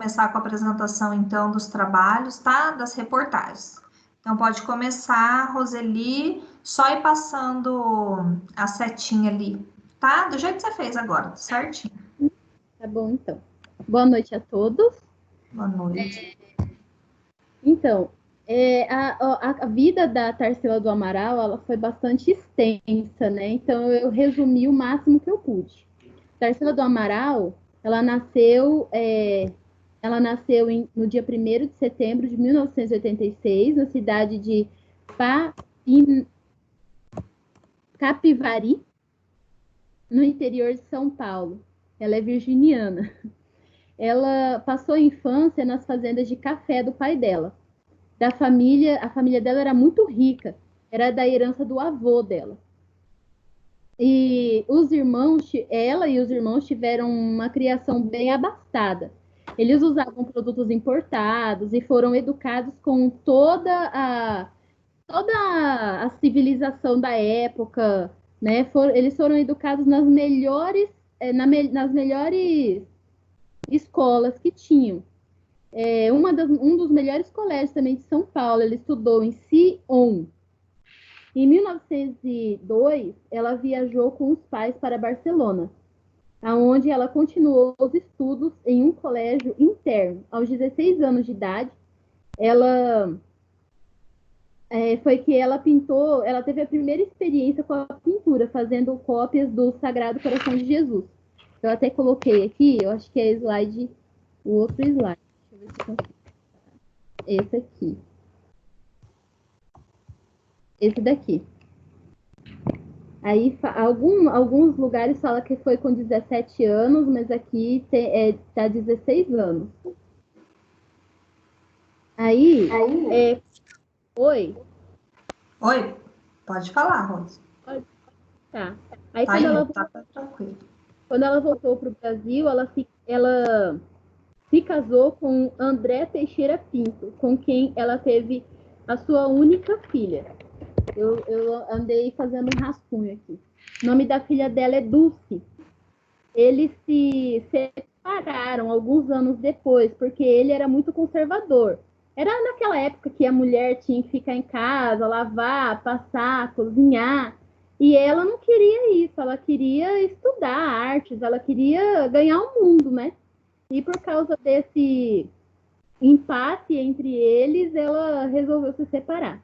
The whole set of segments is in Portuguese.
começar com a apresentação, então, dos trabalhos, tá? Das reportagens. Então, pode começar, Roseli, só ir passando a setinha ali, tá? Do jeito que você fez agora, certinho. Tá bom, então. Boa noite a todos. Boa noite. Então, a vida da Tarsila do Amaral, ela foi bastante extensa, né? Então, eu resumi o máximo que eu pude. Tarsila do Amaral, ela nasceu no dia 1º de setembro de 1986, na cidade de Capivari, no interior de São Paulo. Ela é virginiana. Ela passou a infância nas fazendas de café do pai dela. A família dela era muito rica, era da herança do avô dela. E ela e os irmãos tiveram uma criação bem abastada. Eles usavam produtos importados e foram educados com toda a civilização da época, né? Eles foram educados nas melhores escolas que tinham. Um dos melhores colégios também de São Paulo. Ele estudou em Sion. Em 1902, ela viajou com os pais para Barcelona, onde ela continuou os estudos em um colégio interno. Aos 16 anos de idade, foi que ela pintou, ela teve a primeira experiência com a pintura, fazendo cópias do Sagrado Coração de Jesus. Eu até coloquei aqui, eu acho que é o outro slide. Deixa eu ver se eu consigo. Esse aqui. Esse daqui. Aí, alguns lugares falam que foi com 17 anos, mas aqui tá 16 anos. Aí. Oi? Oi, pode falar, Rose. Tá. Aí, tá tá tranquilo. Quando ela voltou para o Brasil, ela se casou com André Teixeira Pinto, com quem ela teve a sua única filha. Eu andei fazendo um rascunho aqui. O nome da filha dela é Dulce. Eles se separaram alguns anos depois, porque ele era muito conservador. Era naquela época que a mulher tinha que ficar em casa, lavar, passar, cozinhar. E ela não queria isso, ela queria estudar artes, ela queria ganhar o mundo, né? E por causa desse impasse entre eles, ela resolveu se separar.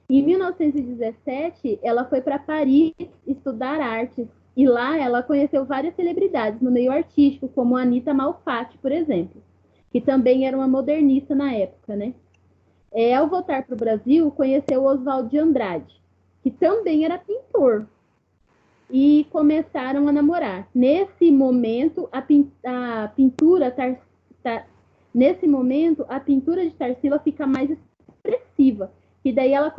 Em 1917, ela foi para Paris estudar artes. E lá ela conheceu várias celebridades no meio artístico, como Anita Malfatti, por exemplo, que também era uma modernista na época, né? Ao voltar para o Brasil, conheceu Oswald de Andrade, que também era pintor. E começaram a namorar. Nesse momento, a pintura de Tarsila fica mais expressiva. E daí ela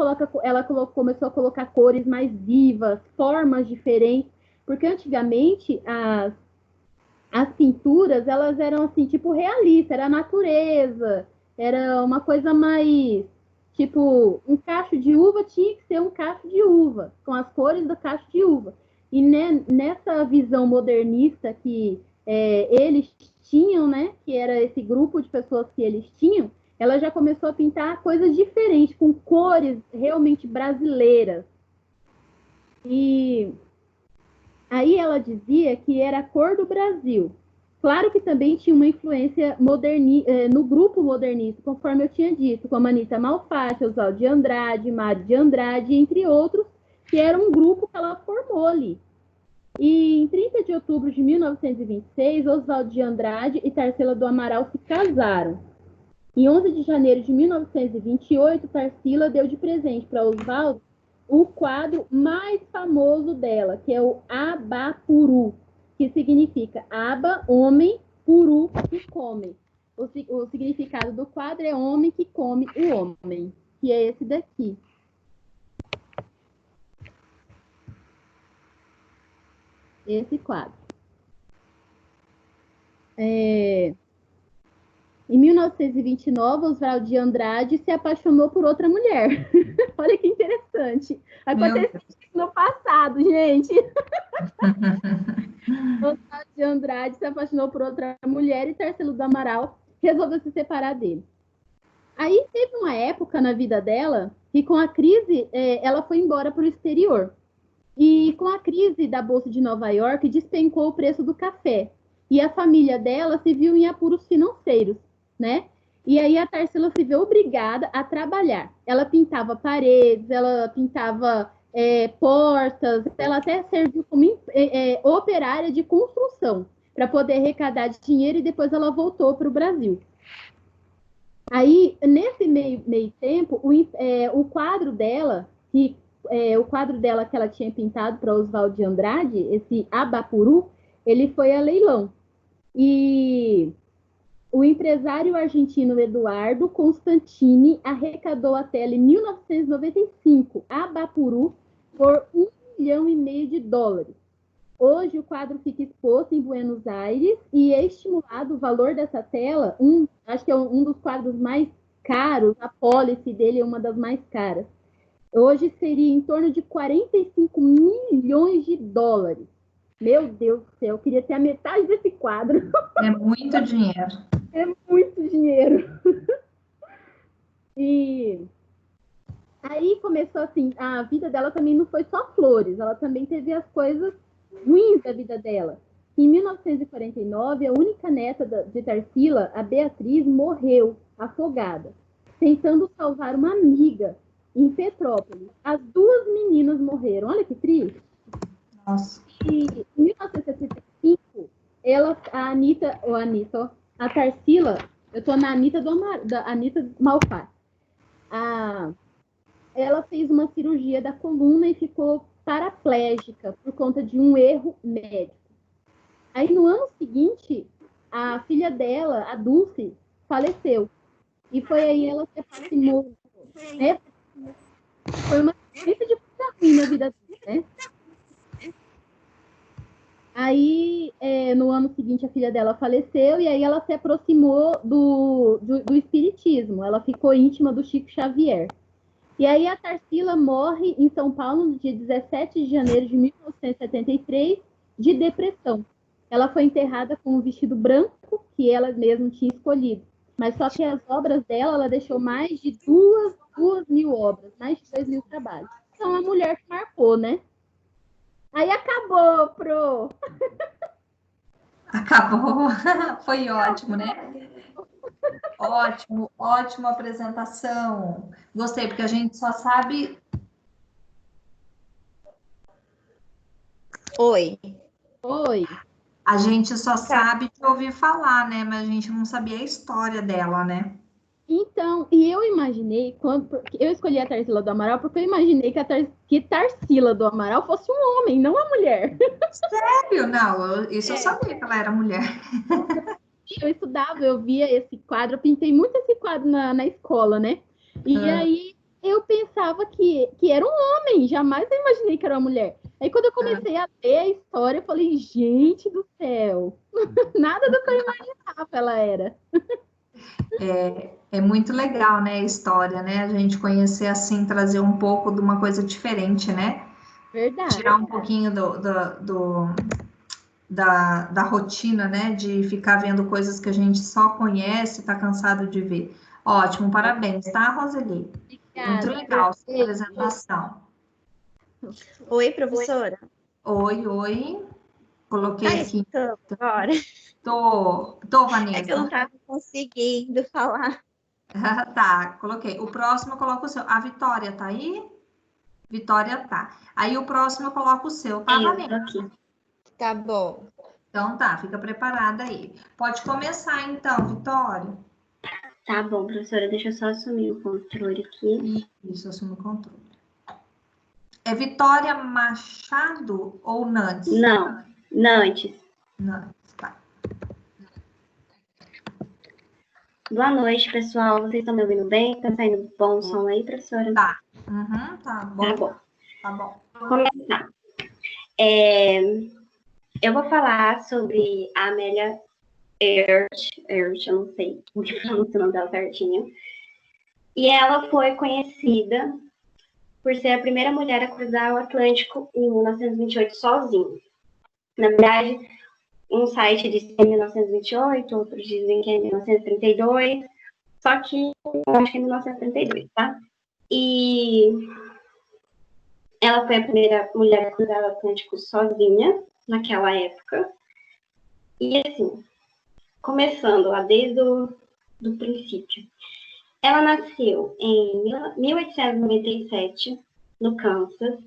começou a colocar cores mais vivas, formas diferentes, porque antigamente as pinturas, elas eram assim, tipo, realista, era a natureza, era uma coisa mais, tipo, um cacho de uva tinha que ser um cacho de uva, com as cores do cacho de uva. E nessa visão modernista que eles tinham, né, que era esse grupo de pessoas que eles tinham, ela já começou a pintar coisas diferentes, com cores realmente brasileiras. E aí ela dizia que era a cor do Brasil. Claro que também tinha uma influência no grupo modernista, conforme eu tinha dito, como Anita Malfatti, Oswald de Andrade, Mário de Andrade, entre outros, que era um grupo que ela formou ali. E em 30 de outubro de 1926, Oswald de Andrade e Tarsila do Amaral se casaram. Em 11 de janeiro de 1928, Tarsila deu de presente para Oswaldo o quadro mais famoso dela, que é o Abapuru, que significa aba, homem, puru, que come. O significado do quadro é homem que come o homem, que é esse daqui. Esse quadro. Em 1929, Oswald de Andrade se apaixonou por outra mulher. Olha que interessante. Aconteceu no passado, gente. Oswald de Andrade se apaixonou por outra mulher e Tarsila do Amaral resolveu se separar dele. Aí teve uma época na vida dela que com a crise ela foi embora para o exterior. E com a crise da Bolsa de Nova York despencou o preço do café. E a família dela se viu em apuros financeiros, né? E aí a Tarsila se vê obrigada a trabalhar. Ela pintava paredes, ela pintava portas, ela até serviu como operária de construção para poder arrecadar dinheiro e depois ela voltou para o Brasil. Aí, nesse meio tempo, o quadro dela, que ela tinha pintado para Oswald de Andrade, esse Abapuru, ele foi a leilão. E o empresário argentino Eduardo Constantini arrecadou a tela em 1995, Abapuru, por $1,5 milhão. Hoje o quadro fica exposto em Buenos Aires e é estimulado o valor dessa tela, acho que é um dos quadros mais caros, a pólice dele é uma das mais caras. Hoje seria em torno de $45 milhões. Meu Deus do céu, eu queria ter a metade desse quadro. É muito dinheiro. É muito dinheiro. E aí começou assim, a vida dela também não foi só flores, ela também teve as coisas ruins da vida dela. Em 1949, a única neta de Tarsila, a Beatriz, morreu afogada, tentando salvar uma amiga em Petrópolis. As duas meninas morreram, olha que triste. Nossa. E em 1975, a Tarsila, eu tô na Anitta da Anitta Malfatti. Ela fez uma cirurgia da coluna e ficou paraplégica por conta de um erro médico. Aí, no ano seguinte, a filha dela, a Dulce, faleceu. E foi aí ela se aproximou, né? Foi uma experiência de coisa ruim na vida dela, né? Aí, no ano seguinte, a filha dela faleceu e aí ela se aproximou do espiritismo. Ela ficou íntima do Chico Xavier. E aí a Tarsila morre em São Paulo no dia 17 de janeiro de 1973, de depressão. Ela foi enterrada com um vestido branco que ela mesma tinha escolhido. Mas só que as obras dela, ela deixou mais de 2.000 obras, mais de 2.000 trabalhos. Então, é uma mulher que marcou, né? Aí acabou, Pro. Acabou. Foi ótimo, né? Ótimo, ótima apresentação. Gostei, porque a gente só sabe. Oi. Oi. A gente só sabe de ouvir falar, né? Mas a gente não sabia a história dela, né? Então, e eu imaginei, eu escolhi a Tarsila do Amaral porque eu imaginei que Tarsila do Amaral fosse um homem, não uma mulher. Sério? Não, eu sabia que ela era mulher. Eu estudava, eu via esse quadro, eu pintei muito esse quadro na escola, né? E aí eu pensava que era um homem, jamais eu imaginei que era uma mulher. Aí quando eu comecei a ler a história, eu falei, gente do céu, nada do que eu imaginava ela era. É muito legal, né, a história, né? A gente conhecer assim, trazer um pouco de uma coisa diferente, né? Verdade. Tirar um pouquinho da rotina, né? De ficar vendo coisas que a gente só conhece, tá cansado de ver. Ótimo, parabéns, tá, Roseli? Obrigada. Muito legal sua apresentação. Oi, professora. Oi. Coloquei Tá aqui. escutando agora? Tô, Vanessa. É que eu não tava conseguindo falar. Tá, coloquei. O próximo eu coloco o seu. A Vitória tá aí? Vitória tá. Aí o próximo eu coloco o seu, tá, Vanessa? Aqui. Tá bom. Então tá, fica preparada aí. Pode começar então, Vitória. Tá bom, professora, deixa eu só assumir o controle aqui. Isso, assume o controle. É Vitória Machado ou Nantes? Não, Nantes. Nantes, tá. Boa noite, pessoal. Vocês estão me ouvindo bem? Tá saindo bom som aí, professora? Tá. Tá bom. Tá bom. Tá bom. Vou começar. Eu vou falar sobre a Amélia Earhart, eu não sei como que pronuncia o nome dela certinho. E ela foi conhecida por ser a primeira mulher a cruzar o Atlântico em 1928 sozinha. Na verdade, Um site diz que é 1928, outros dizem que é 1932, só que eu acho que é 1932, tá? E ela foi a primeira mulher a cruzar o Atlântico sozinha, naquela época. E assim, começando lá desde o do princípio. Ela nasceu em 1897, no Kansas,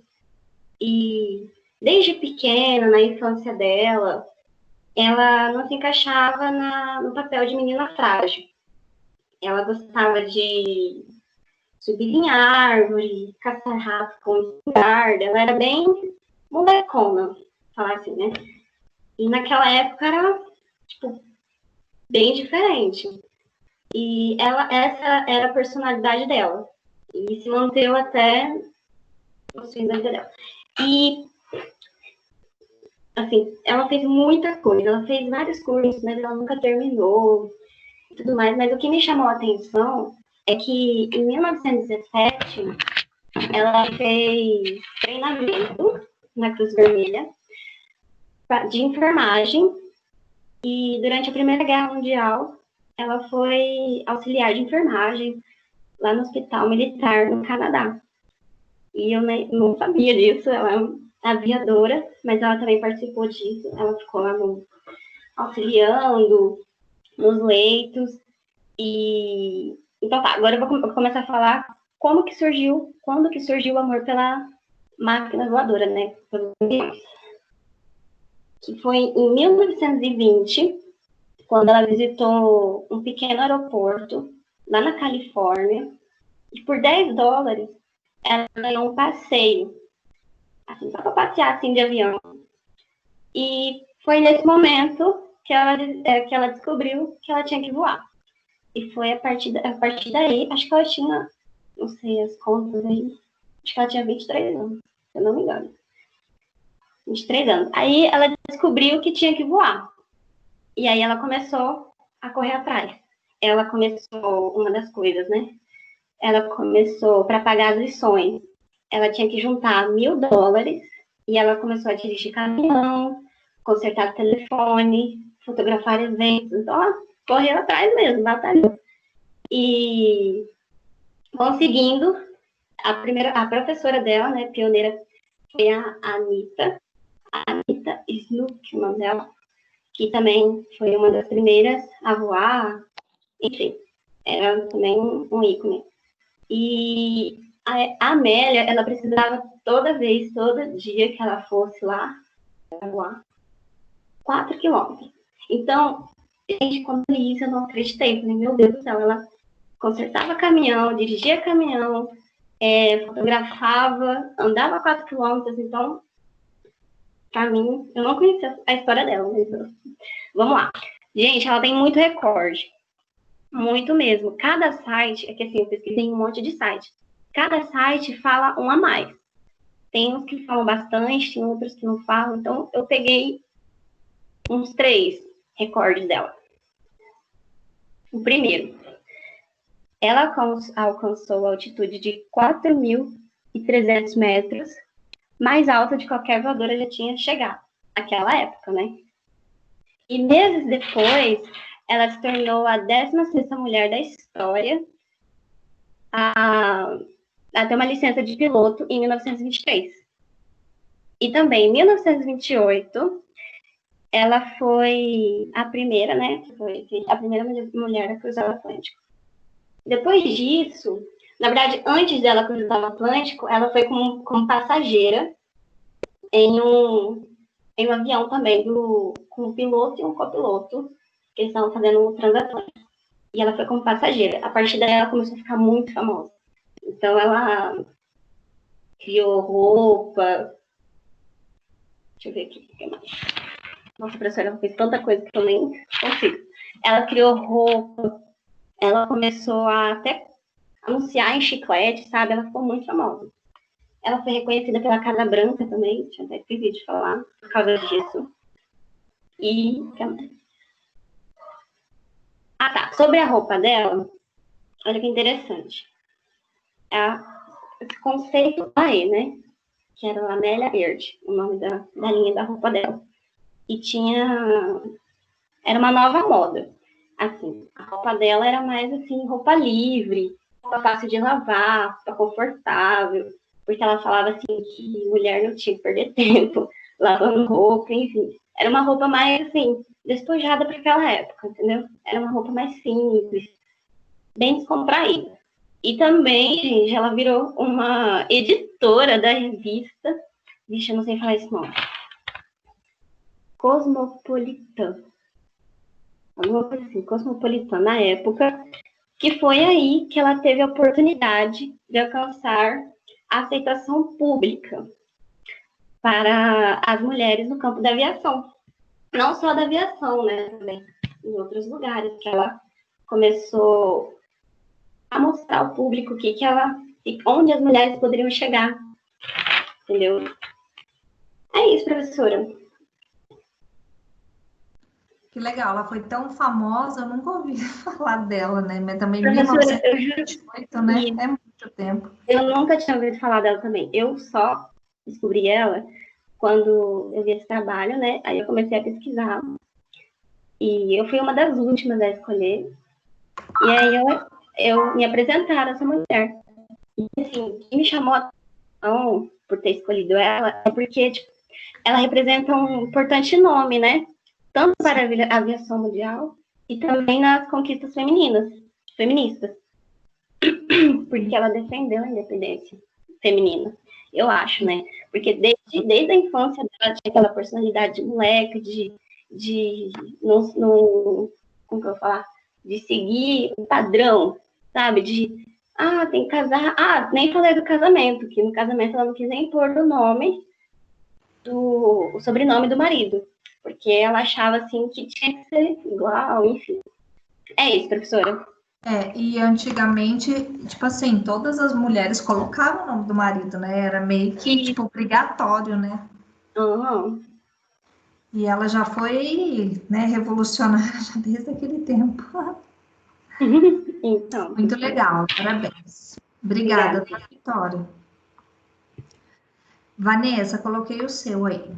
e desde pequena, na infância dela, ela não se encaixava no papel de menina frágil. Ela gostava de subir em árvore, caçar rato com espingarda. Ela era bem molecona, falar assim, né? E naquela época era, tipo, bem diferente. E essa era a personalidade dela. E se manteve até o fim da vida dela. E, assim, ela fez muita coisa. Ela fez vários cursos, mas ela nunca terminou e tudo mais. Mas o que me chamou a atenção é que, em 1917, ela fez treinamento na Cruz Vermelha de enfermagem. E, durante a Primeira Guerra Mundial, ela foi auxiliar de enfermagem lá no Hospital Militar no Canadá. E eu não sabia disso, ela é aviadora, mas ela também participou disso. Ela ficou lá auxiliando nos leitos. E então tá, agora eu vou começar a falar quando que surgiu o amor pela máquina voadora, né? Que foi em 1920, quando ela visitou um pequeno aeroporto lá na Califórnia, e por $10 ela ganhou um passeio, assim, só para passear assim, de avião. E foi nesse momento que ela descobriu que ela tinha que voar. E foi a partir daí, acho que ela tinha, não sei as contas aí, acho que ela tinha 23 anos, se eu não me engano. 23 anos. Aí ela descobriu que tinha que voar. E aí ela começou a correr atrás. Ela começou, uma das coisas, né? Ela começou, para pagar as lições, ela tinha que juntar $1.000 e ela começou a dirigir caminhão, consertar telefone, fotografar eventos. Então, ela correu atrás mesmo, batalhou. E conseguindo, a professora dela, né, pioneira, foi a Anita Snook, o nome dela, que também foi uma das primeiras a voar, enfim, era também um ícone. E a Amélia, ela precisava todo dia que ela fosse lá, voar, 4 quilômetros. Então, gente, quando eu li isso, eu não acreditei. Falei, meu Deus do céu, ela consertava caminhão, dirigia caminhão, fotografava, andava 4 quilômetros. Então, pra mim, eu não conhecia a história dela. Mas vamos lá. Gente, ela tem muito recorde. Muito mesmo. Cada site, é que assim, eu pesquisei um monte de site. Cada site fala um a mais. Tem uns que falam bastante, tem outros que não falam. Então, eu peguei uns 3 recordes dela. O primeiro, ela alcançou a altitude de 4.300 metros, mais alta de qualquer voadora já tinha chegado, naquela época, né? E meses depois, ela se tornou a 16ª mulher da história a ter uma licença de piloto em 1923. E também, em 1928, ela foi a primeira, né? Foi a primeira mulher a cruzar o Atlântico. Depois disso, na verdade, antes dela cruzar o Atlântico, ela foi como passageira em um avião também, com um piloto e um copiloto, que eles estavam fazendo um transatlântico. E ela foi como passageira. A partir daí, ela começou a ficar muito famosa. Então, ela criou roupa. Deixa eu ver aqui. O que mais? Nossa, professora, ela fez tanta coisa que eu nem consigo. Ela criou roupa. Ela começou a até anunciar em chiclete, sabe? Ela ficou muito famosa. Ela foi reconhecida pela Casa Branca também. Tinha até esquecido de falar por causa disso. E... tá. Sobre a roupa dela, olha que interessante. Esse conceito aí, né? Que era a Amélia Earhart, o nome da linha da roupa dela. e era uma nova moda. Assim, a roupa dela era mais assim, roupa livre, roupa fácil de lavar, roupa confortável, porque ela falava assim que mulher não tinha que perder tempo lavando roupa, enfim. Era uma roupa mais assim, despojada para aquela época, entendeu? Era uma roupa mais simples, bem descontraída. E também, gente, ela virou uma editora da revista. Vixe, eu não sei falar esse nome. Cosmopolitan. Alguma coisa assim, Cosmopolitan, na época, que foi aí que ela teve a oportunidade de alcançar a aceitação pública para as mulheres no campo da aviação. Não só da aviação, né? Também em outros lugares, que ela começou a mostrar ao público onde as mulheres poderiam chegar, entendeu? É isso, professora. Que legal, ela foi tão famosa, eu nunca ouvi falar dela, né? Mas também Professora, eu juro 1928, né? É muito tempo. eu nunca tinha ouvido falar dela também. Eu só descobri ela quando eu vi esse trabalho, né? Aí eu comecei a pesquisar. E eu fui uma das últimas a escolher. E aí eu me apresentaram a essa mulher. E assim, o que me chamou a atenção por ter escolhido ela é porque tipo, ela representa um importante nome, né? Tanto para a aviação mundial e também nas conquistas feministas. Porque ela defendeu a independência feminina, eu acho, né? Porque desde a infância dela tinha aquela personalidade de moleque, de como que eu vou falar? De seguir o padrão, sabe? Tem que casar. Nem falei do casamento, que no casamento ela não quis nem pôr o sobrenome do marido, porque ela achava assim que tinha que ser igual, enfim. É isso, professora. E antigamente, tipo assim, todas as mulheres colocavam o nome do marido, né? Era meio que, tipo, obrigatório, né? Uhum. E ela já foi, né, revolucionária já desde aquele tempo. Então, Muito legal, parabéns. Obrigada, tá, Vitória? Vanessa, coloquei o seu aí.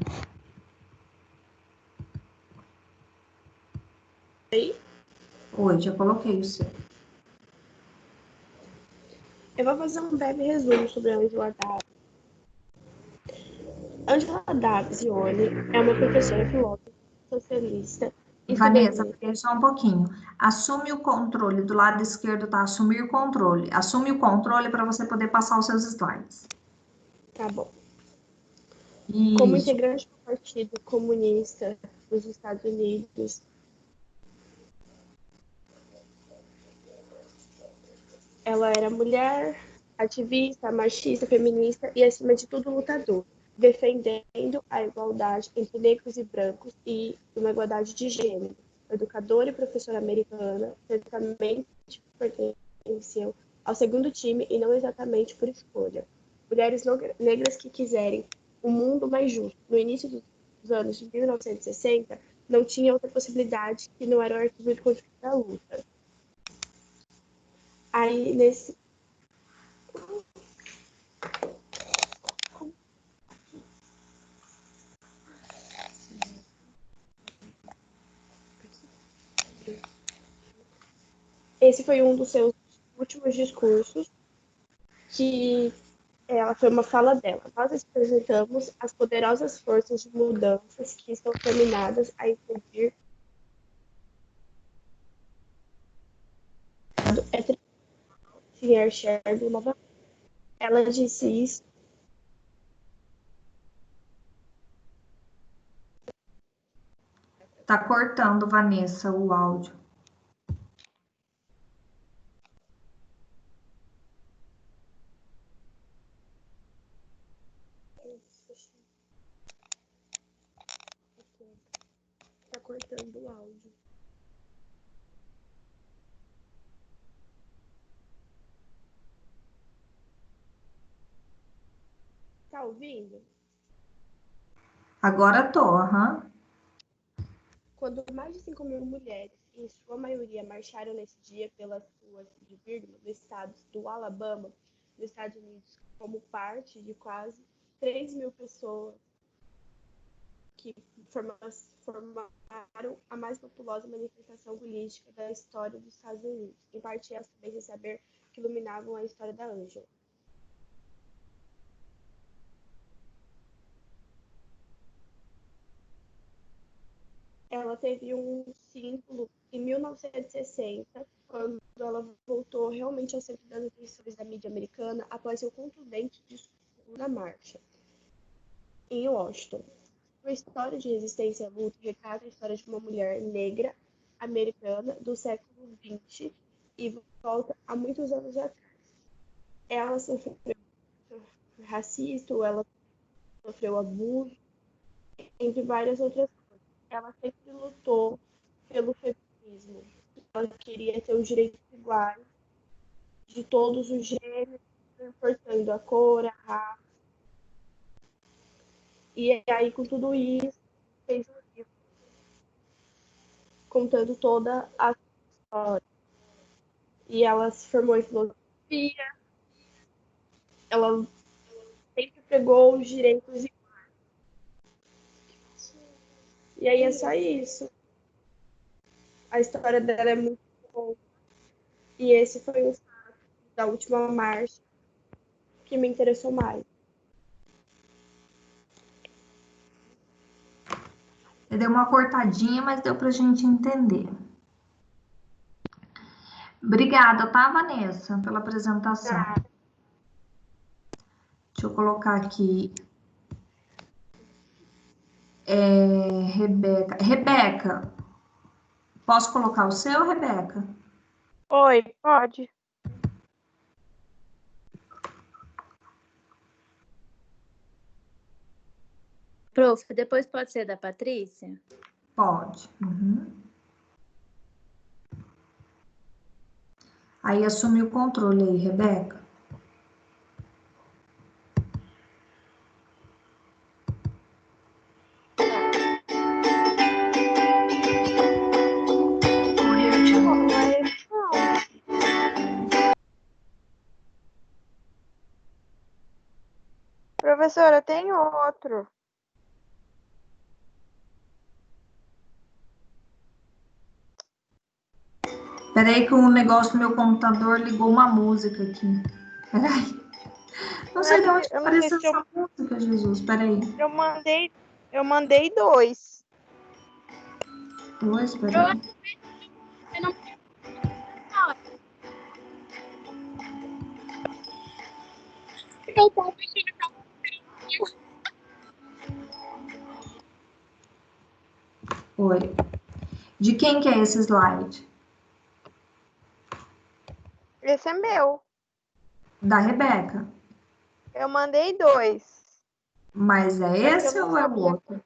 Oi, já coloquei o seu. Eu vou fazer um breve resumo sobre a Angela Davis. Angela Davis-Ione é uma professora filósofa, socialista e Vanessa, feminista. peraí só um pouquinho. Assume o controle. Do lado esquerdo tá assumir controle. Assume o controle para você poder passar os seus slides. Tá bom. Como Isso. integrante do Partido Comunista dos Estados Unidos, ela era mulher, ativista, machista, feminista e, acima de tudo, lutadora, defendendo a igualdade entre negros e brancos e uma igualdade de gênero. Educadora e professora americana, certamente pertenceu ao segundo time e não exatamente por escolha. Mulheres negras que quiserem um mundo mais justo. No início dos anos de 1960, não tinha outra possibilidade que não era o arquivo de conflito da luta. Aí, nesse Esse foi um dos seus últimos discursos, que ela foi uma fala dela. Nós representamos as poderosas forças de mudanças que estão determinadas a impedir Sr. Sherby novamente. Ela disse isso. Tá cortando, Vanessa, o áudio. Tá cortando o áudio. Tá ouvindo? Agora tô, aham. Quando mais de 5 mil mulheres, em sua maioria, marcharam nesse dia pelas ruas de Birmingham, no estado do Alabama, nos Estados Unidos, como parte de quase 3 mil pessoas que formaram a mais populosa manifestação política da história dos Estados Unidos. Em parte, elas também sem saber que iluminavam a história da Angela. Ela teve um símbolo em 1960, quando ela voltou realmente ao centro das atenções da mídia americana após seu contundente discurso na marcha, em Washington. Sua história de resistência e luta retrata a história de uma mulher negra americana do século XX e volta a muitos anos atrás. Ela sofreu racismo, ela sofreu abuso, entre várias outras coisas. Ela sempre lutou pelo feminismo. Ela queria ter os direitos iguais de todos os gêneros, não importando a cor, a raça. E aí, com tudo isso, fez um livro contando toda a história. E ela se formou em filosofia. Ela sempre pegou os direitos iguais. E aí é só isso. A história dela é muito boa. E esse foi o fato da última marcha que me interessou mais. Deu uma cortadinha, mas deu pra gente entender. Obrigada, tá, Vanessa, pela apresentação. Deixa eu colocar aqui. Rebeca. Rebeca, posso colocar o seu, Rebeca? Oi, pode. Prof, depois pode ser da Patrícia? Pode. Uhum. Aí assume o controle aí, Rebeca. Professora, tem outro. Peraí que o negócio do meu computador ligou uma música aqui. Peraí. Não sei de onde apareceu essa música, Jesus. Peraí. Eu mandei 2. Dois, peraí. Oi. De quem que é esse slide? Esse é meu. Da Rebeca. Eu mandei 2. Mas é esse ou é o outro?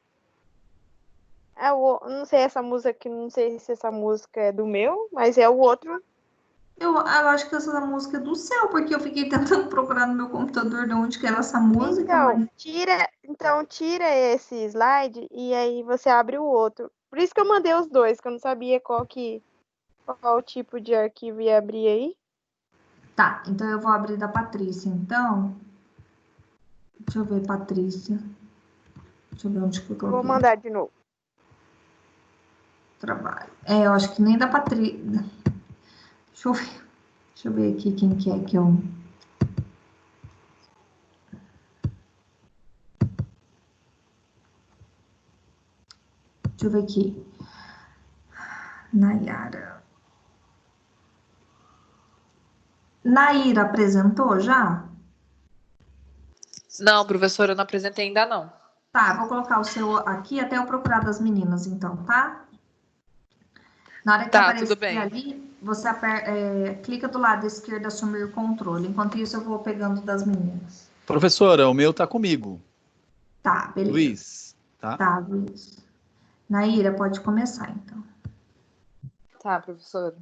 Não sei essa música, não sei se essa música é do meu, mas é o outro. Eu acho que essa música é do céu, porque eu fiquei tentando procurar no meu computador de onde que era essa música. Então, tira esse slide e aí você abre o outro. Por isso que eu mandei os 2, que eu não sabia qual tipo de arquivo ia abrir aí. Tá, então eu vou abrir da Patrícia, então. Deixa eu ver, Patrícia. Deixa eu ver onde que eu coloquei. Vou mandar de novo. Trabalho. Eu acho que nem da Patrícia. Deixa eu ver. Deixa eu ver aqui quem que é que eu... Deixa eu ver aqui. Nayara. Naira apresentou já? Não, professora, eu não apresentei ainda não. Tá, vou colocar o seu aqui até eu procurar das meninas, então, tá? Na hora que Tá, aparecer tudo bem. ali, você clica do lado esquerdo, assumir o controle. Enquanto isso, eu vou pegando das meninas. Professora, o meu tá comigo. Tá, beleza. Luiz, tá? Tá, Luiz. Naira, pode começar, então. Tá, professora.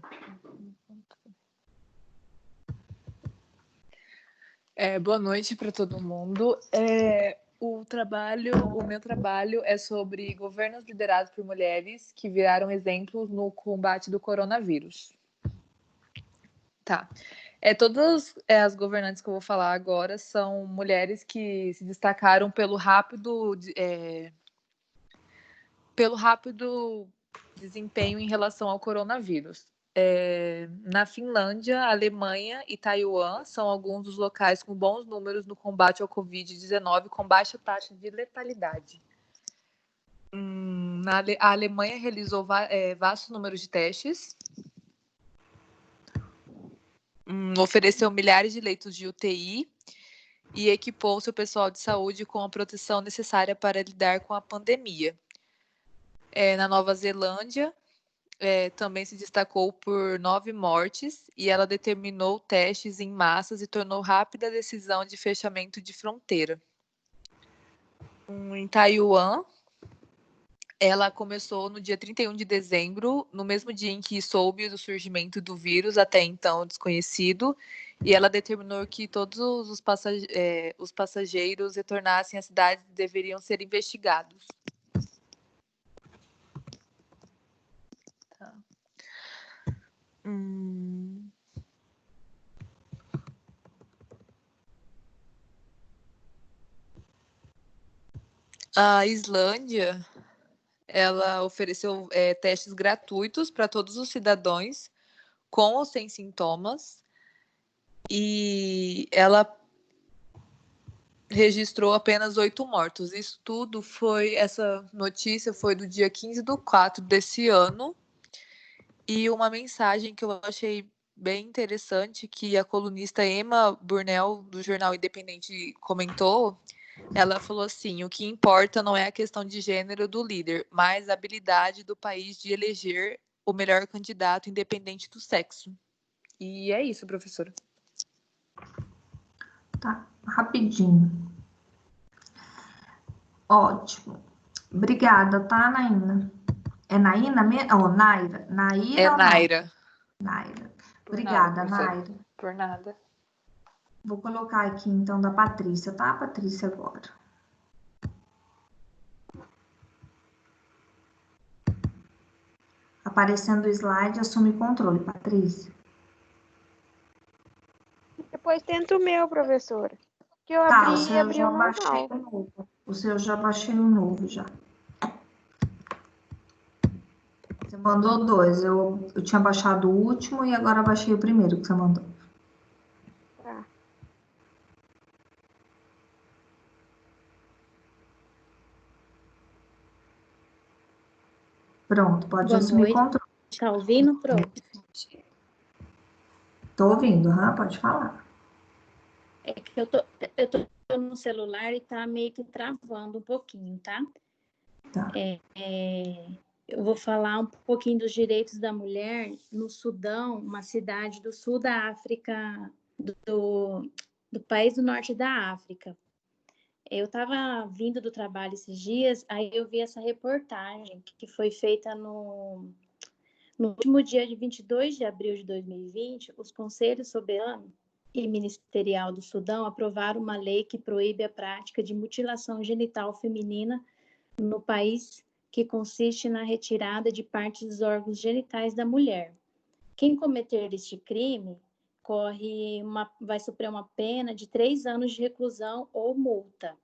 Boa noite para todo mundo. O meu trabalho é sobre governos liderados por mulheres que viraram exemplos no combate do coronavírus. Tá. Todas as governantes que eu vou falar agora são mulheres que se destacaram pelo rápido pelo rápido desempenho em relação ao coronavírus. Na Finlândia, Alemanha e Taiwan são alguns dos locais com bons números no combate ao Covid-19 com baixa taxa de letalidade. A Alemanha realizou vastos números de testes, ofereceu milhares de leitos de UTI e equipou seu pessoal de saúde com a proteção necessária para lidar com a pandemia. Na Nova Zelândia, também se destacou por 9 mortes e ela determinou testes em massas e tornou rápida a decisão de fechamento de fronteira. Em Taiwan, ela começou no dia 31 de dezembro, no mesmo dia em que soube do surgimento do vírus, até então desconhecido, e ela determinou que todos os passageiros retornassem à cidade deveriam ser investigados. Tá. A Islândia, ela ofereceu testes gratuitos para todos os cidadãos, com ou sem sintomas, e ela registrou apenas 8 mortos. Essa notícia foi do dia 15/4 desse ano, e uma mensagem que eu achei bem interessante, que a colunista Emma Burnell, do jornal Independente, comentou. Ela falou assim: o que importa não é a questão de gênero do líder, mas a habilidade do país de eleger o melhor candidato independente do sexo. E é isso, professora. Tá, rapidinho. Ótimo. Obrigada, tá, Naina? É Naina mesmo? Oh, Naira. Naira ou Naira? Naira. Obrigada, Naira. Por nada. Vou colocar aqui, então, da Patrícia, tá, Patrícia, agora. Aparecendo o slide, assume controle, Patrícia. Depois tenta o meu, professora. Que eu Tá, abri o normal. O seu eu já baixei o novo, já. Você mandou 2. Eu tinha baixado o último e agora baixei o primeiro que você mandou. Tá. Pronto, pode Boa assumir noite. controle. Tá ouvindo, prof? Tô ouvindo, pode falar. É que eu tô no celular e tá meio que travando um pouquinho, tá? Tá. Eu vou falar um pouquinho dos direitos da mulher no Sudão, uma cidade do sul da África, do país do norte da África. Eu estava vindo do trabalho esses dias, aí eu vi essa reportagem que foi feita no último dia de 22 de abril de 2020, os Conselhos Soberano e Ministerial do Sudão aprovaram uma lei que proíbe a prática de mutilação genital feminina no país, que consiste na retirada de partes dos órgãos genitais da mulher. Quem cometer este crime vai sofrer uma pena de 3 anos de reclusão ou multa.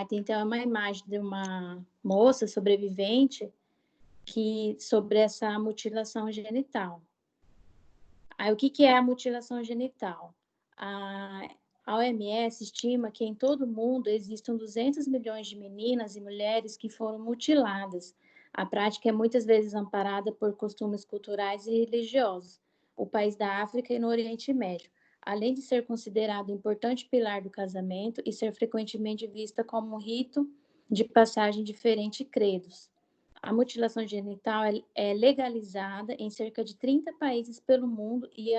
Tem então uma imagem de uma moça sobrevivente sobre essa mutilação genital. O que é a mutilação genital? A OMS estima que em todo o mundo existam 200 milhões de meninas e mulheres que foram mutiladas. A prática é muitas vezes amparada por costumes culturais e religiosos, o país da África e no Oriente Médio, além de ser considerado um importante pilar do casamento e ser frequentemente vista como um rito de passagem de diferentes credos. A mutilação genital é legalizada em cerca de 30 países pelo mundo e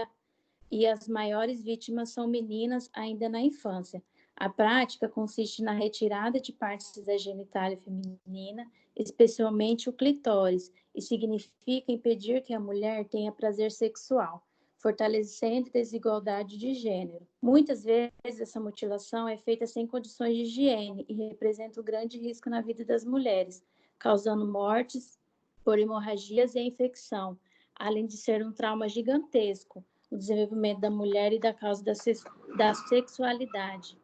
as maiores vítimas são meninas ainda na infância. A prática consiste na retirada de partes da genitália feminina, especialmente o clitóris, e significa impedir que a mulher tenha prazer sexual, fortalecendo a desigualdade de gênero. Muitas vezes essa mutilação é feita sem condições de higiene e representa um grande risco na vida das mulheres, causando mortes por hemorragias e infecção, além de ser um trauma gigantesco no desenvolvimento da mulher e da causa da sexualidade.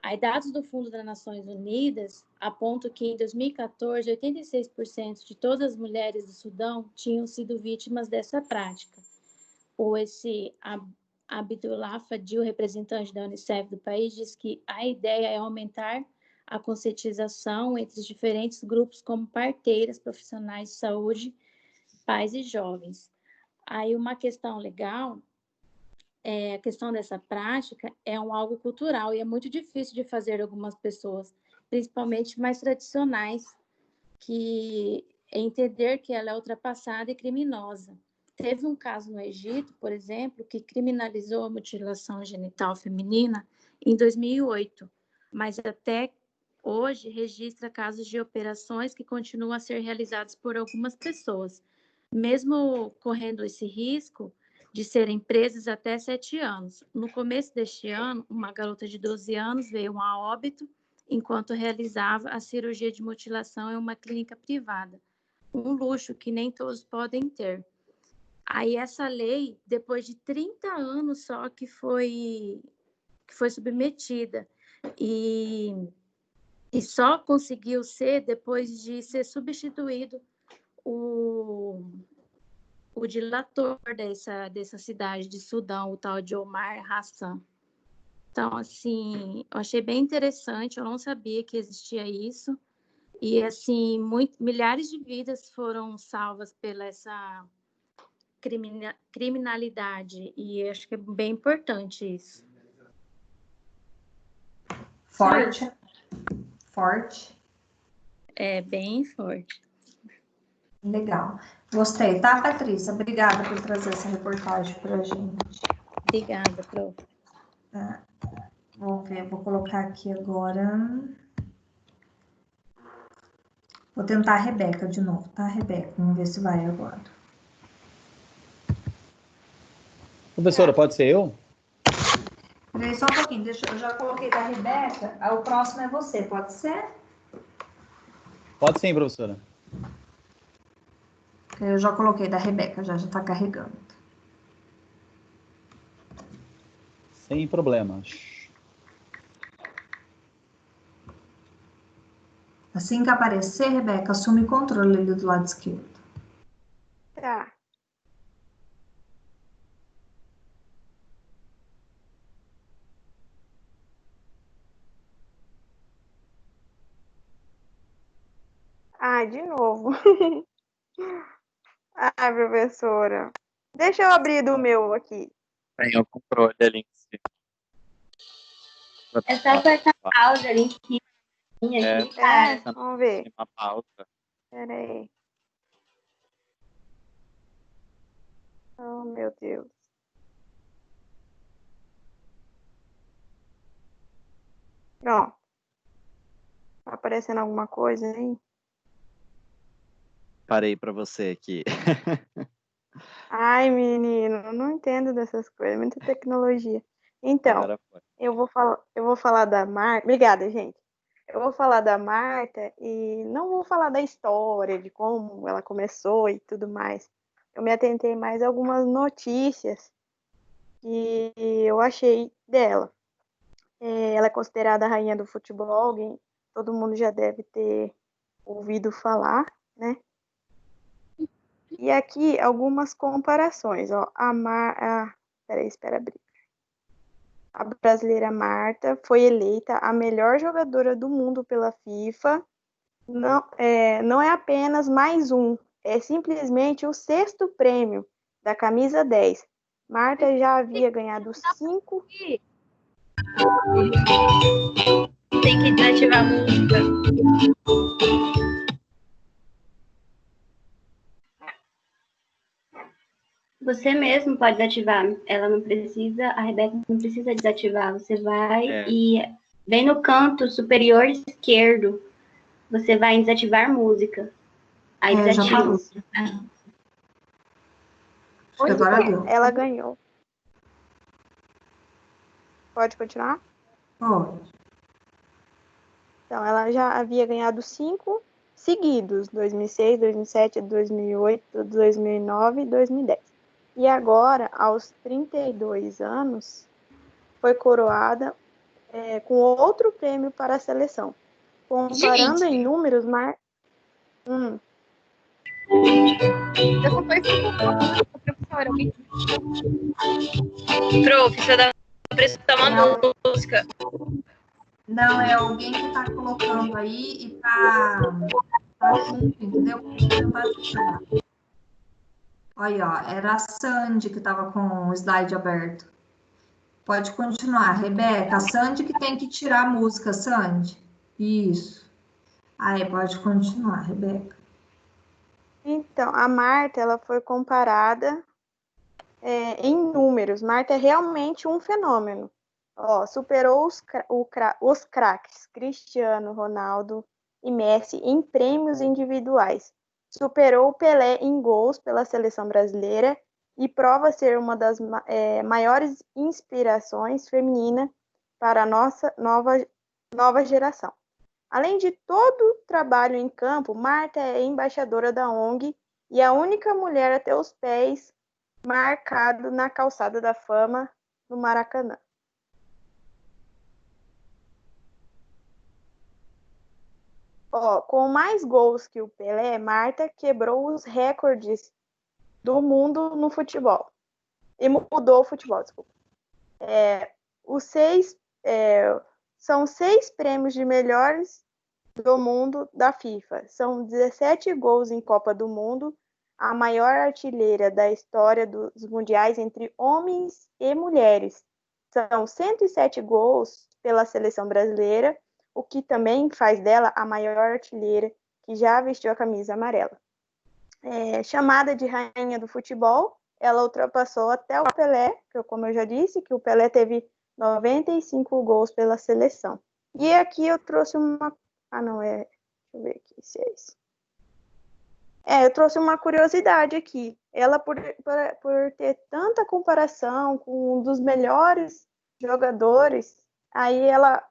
Aí, dados do Fundo das Nações Unidas apontam que, em 2014, 86% de todas as mulheres do Sudão tinham sido vítimas dessa prática. Esse Abdullah Fadil, representante da Unicef do país, diz que a ideia é aumentar a conscientização entre os diferentes grupos, como parteiras, profissionais de saúde, pais e jovens. Aí, uma questão legal... a questão dessa prática é algo cultural e é muito difícil de fazer algumas pessoas, principalmente mais tradicionais, que entender que ela é ultrapassada e criminosa. Teve um caso no Egito, por exemplo, que criminalizou a mutilação genital feminina em 2008, mas até hoje registra casos de operações que continuam a ser realizadas por algumas pessoas, mesmo correndo esse risco de serem presas até 7 anos. No começo deste ano, uma garota de 12 anos veio a óbito enquanto realizava a cirurgia de mutilação em uma clínica privada. Um luxo que nem todos podem ter. Aí essa lei, depois de 30 anos só que foi submetida, e só conseguiu ser depois de ser substituído o dilator dessa cidade de Sudão, o tal de Omar Hassan. Então, assim, eu achei bem interessante, eu não sabia que existia isso. E, assim, milhares de vidas foram salvas pela essa criminalidade. E acho que é bem importante isso. Forte. Forte. É bem forte. Legal. Gostei, tá, Patrícia? Obrigada por trazer essa reportagem para a gente. Obrigada, prof. Tá. Vou ver, vou colocar aqui agora. Vou tentar a Rebeca de novo, tá, Rebeca? Vamos ver se vai agora. Professora, pode ser eu? Peraí, só um pouquinho, eu já coloquei da Rebeca, o próximo é você, pode ser? Pode sim, professora. Eu já coloquei da Rebeca, já está carregando. Sem problemas. Assim que aparecer, Rebeca, assume controle ali do lado esquerdo. Tá. Ah, de novo. Ai, professora. Deixa eu abrir do meu aqui. Tem o controle ali em cima. É só apertar pausa ali em cima. Aqui, cara. Vamos ver. Uma pausa. Pera aí. Oh, meu Deus. Pronto. Tá aparecendo alguma coisa aí? Parei para você aqui. Ai, menino, não entendo dessas coisas. Muita tecnologia. Então, Agora foi. eu vou falar da Marta. Obrigada, gente. Eu vou falar da Marta e não vou falar da história, de como ela começou e tudo mais. Eu me atentei mais a algumas notícias que eu achei dela. Ela é considerada a rainha do futebol, todo mundo já deve ter ouvido falar, né? E aqui algumas comparações. Ó, espera abrir. A brasileira Marta foi eleita a melhor jogadora do mundo pela FIFA. Não é apenas mais um, é simplesmente o 6º prêmio da camisa 10. Marta já havia ganhado 5. Tem que desativar a música. Você mesmo pode desativar. Ela não precisa, a Rebeca não precisa desativar. Você vai e vem no canto superior esquerdo. Você vai em desativar música. Aí desativa. Agora deu. Ela ganhou. Pode continuar? Pode. Então, ela já havia ganhado 5 seguidos, 2006, 2007, 2008, 2009 e 2010. E agora, aos 32 anos, foi coroada com outro prêmio para a seleção. Comparando em números, Eu só tô escutando, professora. Prof, você dá pra escutar uma música. Não, é alguém que tá colocando aí e tá junto, entendeu? Olha, ó, era a Sandy que tava com o slide aberto. Pode continuar, Rebeca. A Sandy que tem que tirar a música, Sandy. Isso. Aí, pode continuar, Rebeca. Então, a Marta, ela foi comparada em números. Marta é realmente um fenômeno. Ó, superou os craques Cristiano Ronaldo e Messi em prêmios individuais. Superou o Pelé em gols pela seleção brasileira e prova ser uma das maiores inspirações femininas para a nossa nova geração. Além de todo o trabalho em campo, Marta é embaixadora da ONG e a única mulher a ter os pés marcados na calçada da fama no Maracanã. Ó, com mais gols que o Pelé, Marta quebrou os recordes do mundo no futebol. E mudou o futebol, desculpa. São 6 prêmios de melhores do mundo da FIFA. São 17 gols em Copa do Mundo, a maior artilheira da história dos mundiais entre homens e mulheres. São 107 gols pela seleção brasileira, o que também faz dela a maior artilheira que já vestiu a camisa amarela. Chamada de rainha do futebol, ela ultrapassou até o Pelé, que, como eu já disse, que o Pelé teve 95 gols pela seleção. E aqui eu trouxe uma... deixa eu ver aqui se é isso. Eu trouxe uma curiosidade aqui. Ela, por ter tanta comparação com um dos melhores jogadores, aí ela,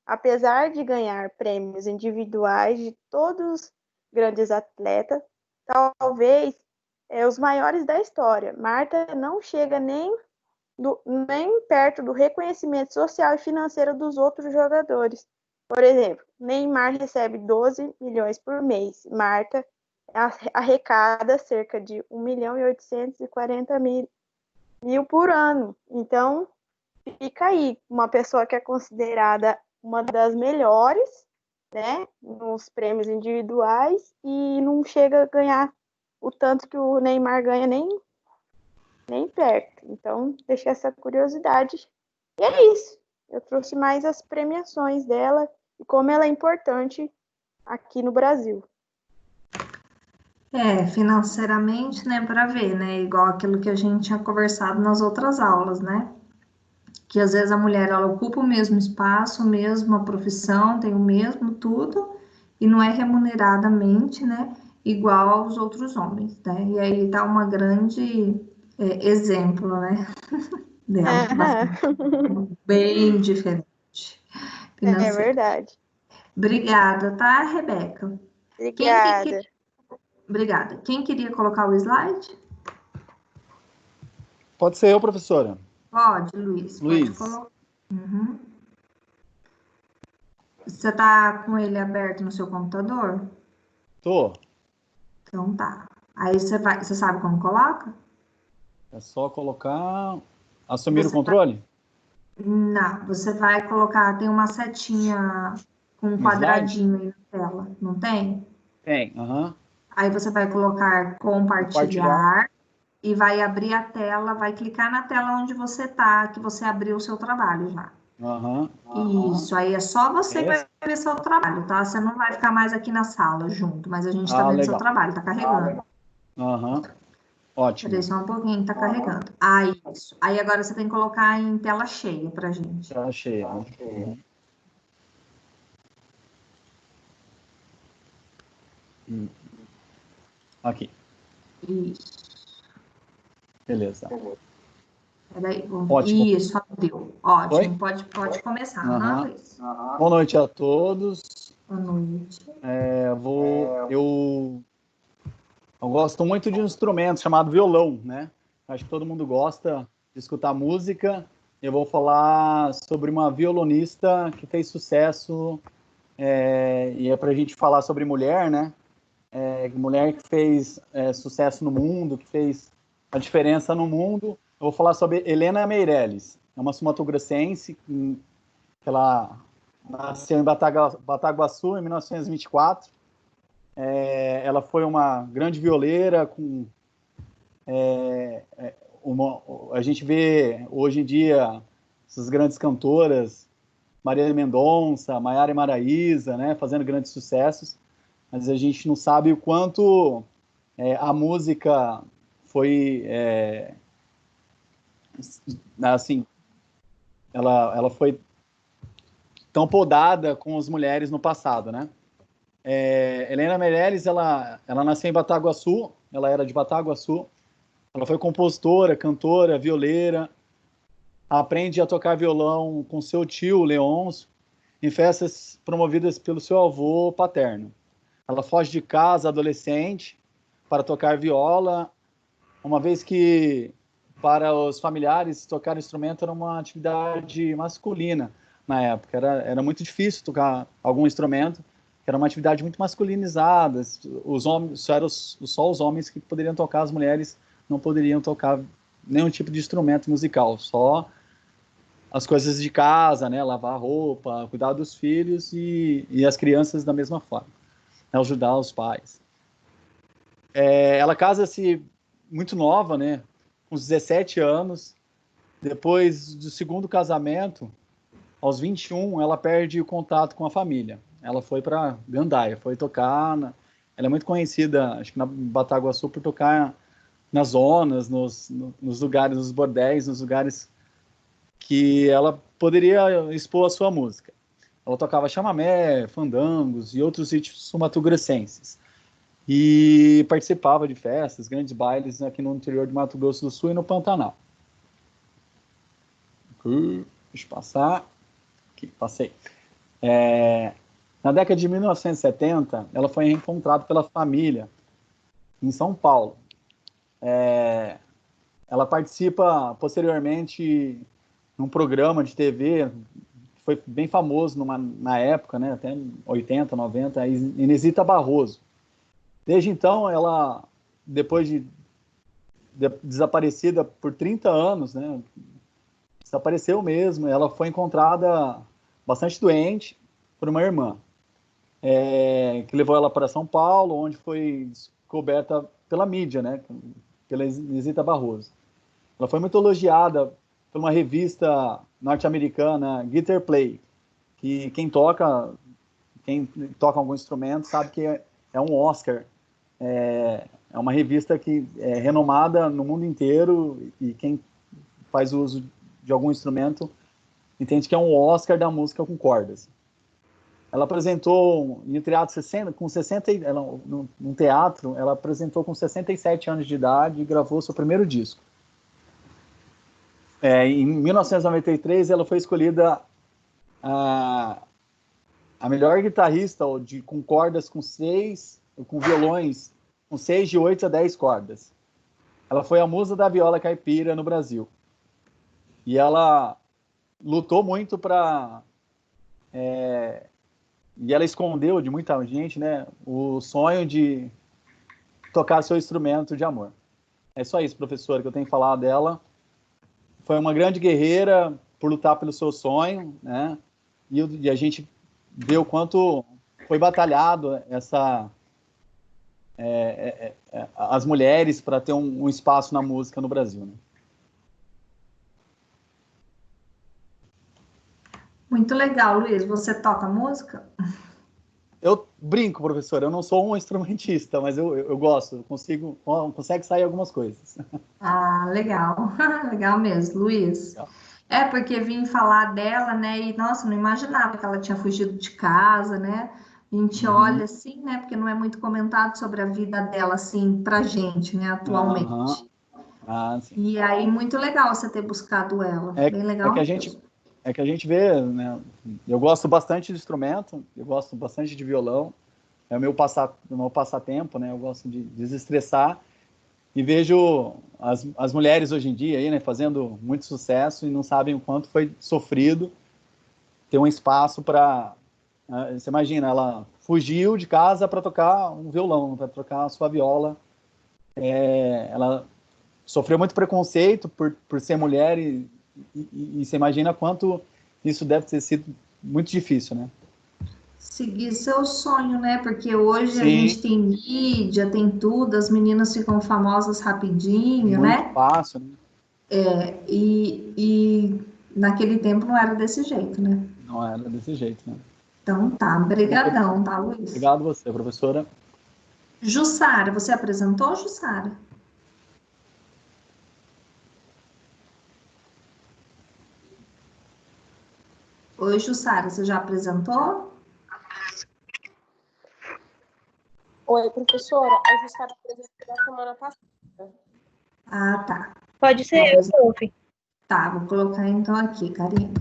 apesar de ganhar prêmios individuais de todos os grandes atletas, talvez os maiores da história, Marta não chega nem perto do reconhecimento social e financeiro dos outros jogadores. Por exemplo, Neymar recebe 12 milhões por mês. Marta arrecada cerca de 1.840.000 por ano. Então, fica aí, uma pessoa que é considerada uma das melhores, né, nos prêmios individuais e não chega a ganhar o tanto que o Neymar ganha nem perto. Então, deixei essa curiosidade. E é isso. Eu trouxe mais as premiações dela e como ela é importante aqui no Brasil. Financeiramente, né, para ver, né, igual aquilo que a gente tinha conversado nas outras aulas, né, que às vezes a mulher, ela ocupa o mesmo espaço, a mesma profissão, tem o mesmo tudo, e não é remuneradamente, né, igual aos outros homens, né, e aí tá uma grande exemplo, né, dela, bem diferente. É verdade. Obrigada, tá, Rebeca? Obrigada. Obrigada. Quem queria colocar o slide? Pode ser eu, professora. Pode, Luiz. Luiz. Pode colocar. Uhum. Você tá com ele aberto no seu computador? Tô. Então tá. Aí você sabe como coloca? É só colocar... Assumir o controle? Não, você vai colocar, tem uma setinha com um quadradinho aí na tela, não tem? Tem, aham. Aí você vai colocar compartilhar e vai abrir a tela, vai clicar na tela onde você tá, que você abriu o seu trabalho já. Isso, aí é só você que vai ver seu trabalho, tá? Você não vai ficar mais aqui na sala junto, mas a gente tá vendo seu trabalho, tá carregando. Ótimo. Peraí só um pouquinho, tá carregando. Isso. Aí agora você tem que colocar em tela cheia pra gente. Tela cheia. Aqui. Isso. Beleza. Peraí, Ótimo. Isso, abriu. Ótimo, Oi? pode começar, Luiz? Boa noite a todos. Boa noite. Eu gosto muito de um instrumento chamado violão, né? Acho que todo mundo gosta de escutar música eu vou falar sobre uma violonista que fez sucesso, e é para a gente falar sobre mulher, né? Mulher que fez sucesso no mundo, que fez a diferença no mundo. Eu vou falar sobre Helena Meirelles. É uma sul-mato-grossense que ela nasceu em Bataguaçu em 1924. Ela foi uma grande violeira a gente vê hoje em dia essas grandes cantoras, Marília Mendonça, Maiara e Maraíza, né, fazendo grandes sucessos, mas a gente não sabe o quanto a música foi assim, ela foi tão podada com as mulheres no passado, né? Helena Meirelles, ela nasceu em Bataguaçu, ela era de Bataguaçu, ela foi compositora, cantora, violeira, aprende a tocar violão com seu tio, Leôncio, em festas promovidas pelo seu avô paterno. Ela foge de casa adolescente para tocar viola, uma vez que para os familiares tocar instrumento era uma atividade masculina na época, era muito difícil tocar algum instrumento, era uma atividade muito masculinizada, os homens, só os homens que poderiam tocar, as mulheres não poderiam tocar nenhum tipo de instrumento musical, só as coisas de casa, né, lavar roupa, cuidar dos filhos e as crianças da mesma forma, né, ajudar os pais. Ela casa-se muito nova, né, com 17 anos, depois do segundo casamento, aos 21, ela perde o contato com a família. Ela foi para Gandaia, foi tocar, ela é muito conhecida, acho que na Bataguaçu, por tocar nas zonas, nos lugares, nos bordéis, nos lugares que ela poderia expor a sua música. Ela tocava chamamé, fandangos e outros ritmos sul-mato-grossenses. E participava de festas, grandes bailes aqui no interior de Mato Grosso do Sul e no Pantanal. Deixa eu passar. Aqui, passei. Na década de 1970, ela foi reencontrada pela família em São Paulo. Ela participa posteriormente num programa de TV, foi bem famoso na época, né, até 80, 90, a Inesita Barroso. Desde então, ela, depois de desaparecida por 30 anos, né, desapareceu mesmo, ela foi encontrada bastante doente por uma irmã, que levou ela para São Paulo, onde foi descoberta pela mídia, né, pela Inesita Barroso. Ela foi muito elogiada por uma revista norte-americana, Guitar Play, que quem toca algum instrumento sabe que é um Oscar. É uma revista que é renomada no mundo inteiro e quem faz uso de algum instrumento entende que é um Oscar da música com cordas. Ela apresentou em teatro num teatro, ela apresentou com 67 anos de idade e gravou seu primeiro disco. Em 1993, ela foi escolhida a melhor guitarrista com cordas com violões com 6, de 8 a 10 cordas. Ela foi a musa da viola caipira no Brasil. E ela lutou muito e ela escondeu de muita gente, né, o sonho de tocar seu instrumento de amor. É só isso, professora, que eu tenho que falar dela. Foi uma grande guerreira por lutar pelo seu sonho, né? E a gente vê o quanto foi batalhado as mulheres para ter um espaço na música no Brasil, né? Muito legal, Luiz. Você toca música? Eu brinco, professor, eu não sou um instrumentista, mas eu gosto, consegue sair algumas coisas. Ah, legal. Legal mesmo, Luiz. Legal. Porque vim falar dela, né? E, nossa, não imaginava que ela tinha fugido de casa, né? A gente olha assim, né? Porque não é muito comentado sobre a vida dela, assim, pra gente, né? Atualmente. Sim. E aí, muito legal você ter buscado ela. Bem legal mesmo. Que a gente vê, né? Eu gosto bastante de instrumento, eu gosto bastante de violão, é o meu passatempo, né? Eu gosto de desestressar e vejo as mulheres hoje em dia aí, né, fazendo muito sucesso e não sabem o quanto foi sofrido ter um espaço para... Você imagina, ela fugiu de casa para tocar um violão, para tocar a sua viola. Ela sofreu muito preconceito por ser mulher e você imagina quanto isso deve ter sido muito difícil, né? Seguir seu sonho, né? Porque hoje a Sim. gente tem mídia, tem tudo, as meninas ficam famosas rapidinho, Muito né? fácil, né? E naquele tempo não era desse jeito, né? Não era desse jeito, né? Então tá, brigadão, tá, Luiz? Obrigado você, professora. Jussara, você apresentou, Jussara? Oi, Jussara, você já apresentou? Oi, professora. A Jussara apresentou na semana passada. Ah, tá. Pode ser, prof. Tá, vou colocar então aqui, Karina.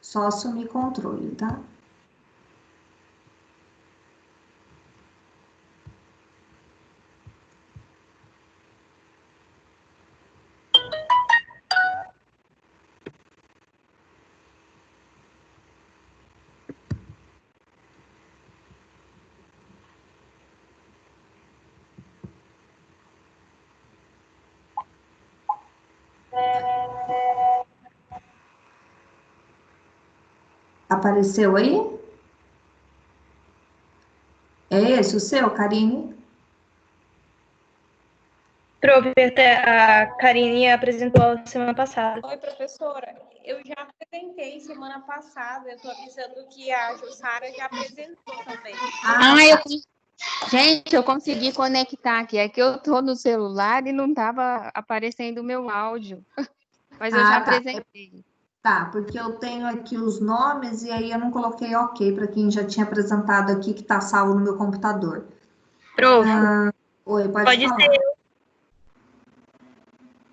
Só assumir controle, tá? Apareceu aí? É esse o seu, Karine? Prof, até a Karine apresentou semana passada. Oi, professora. Eu já apresentei semana passada. Eu estou avisando que a Jussara já apresentou também. Gente, eu consegui conectar aqui. É que eu tô no celular e não estava aparecendo o meu áudio. Mas eu já apresentei. Tá, porque eu tenho aqui os nomes e aí eu não coloquei ok para quem já tinha apresentado aqui que tá salvo no meu computador. Prof, Oi, pode falar. ser.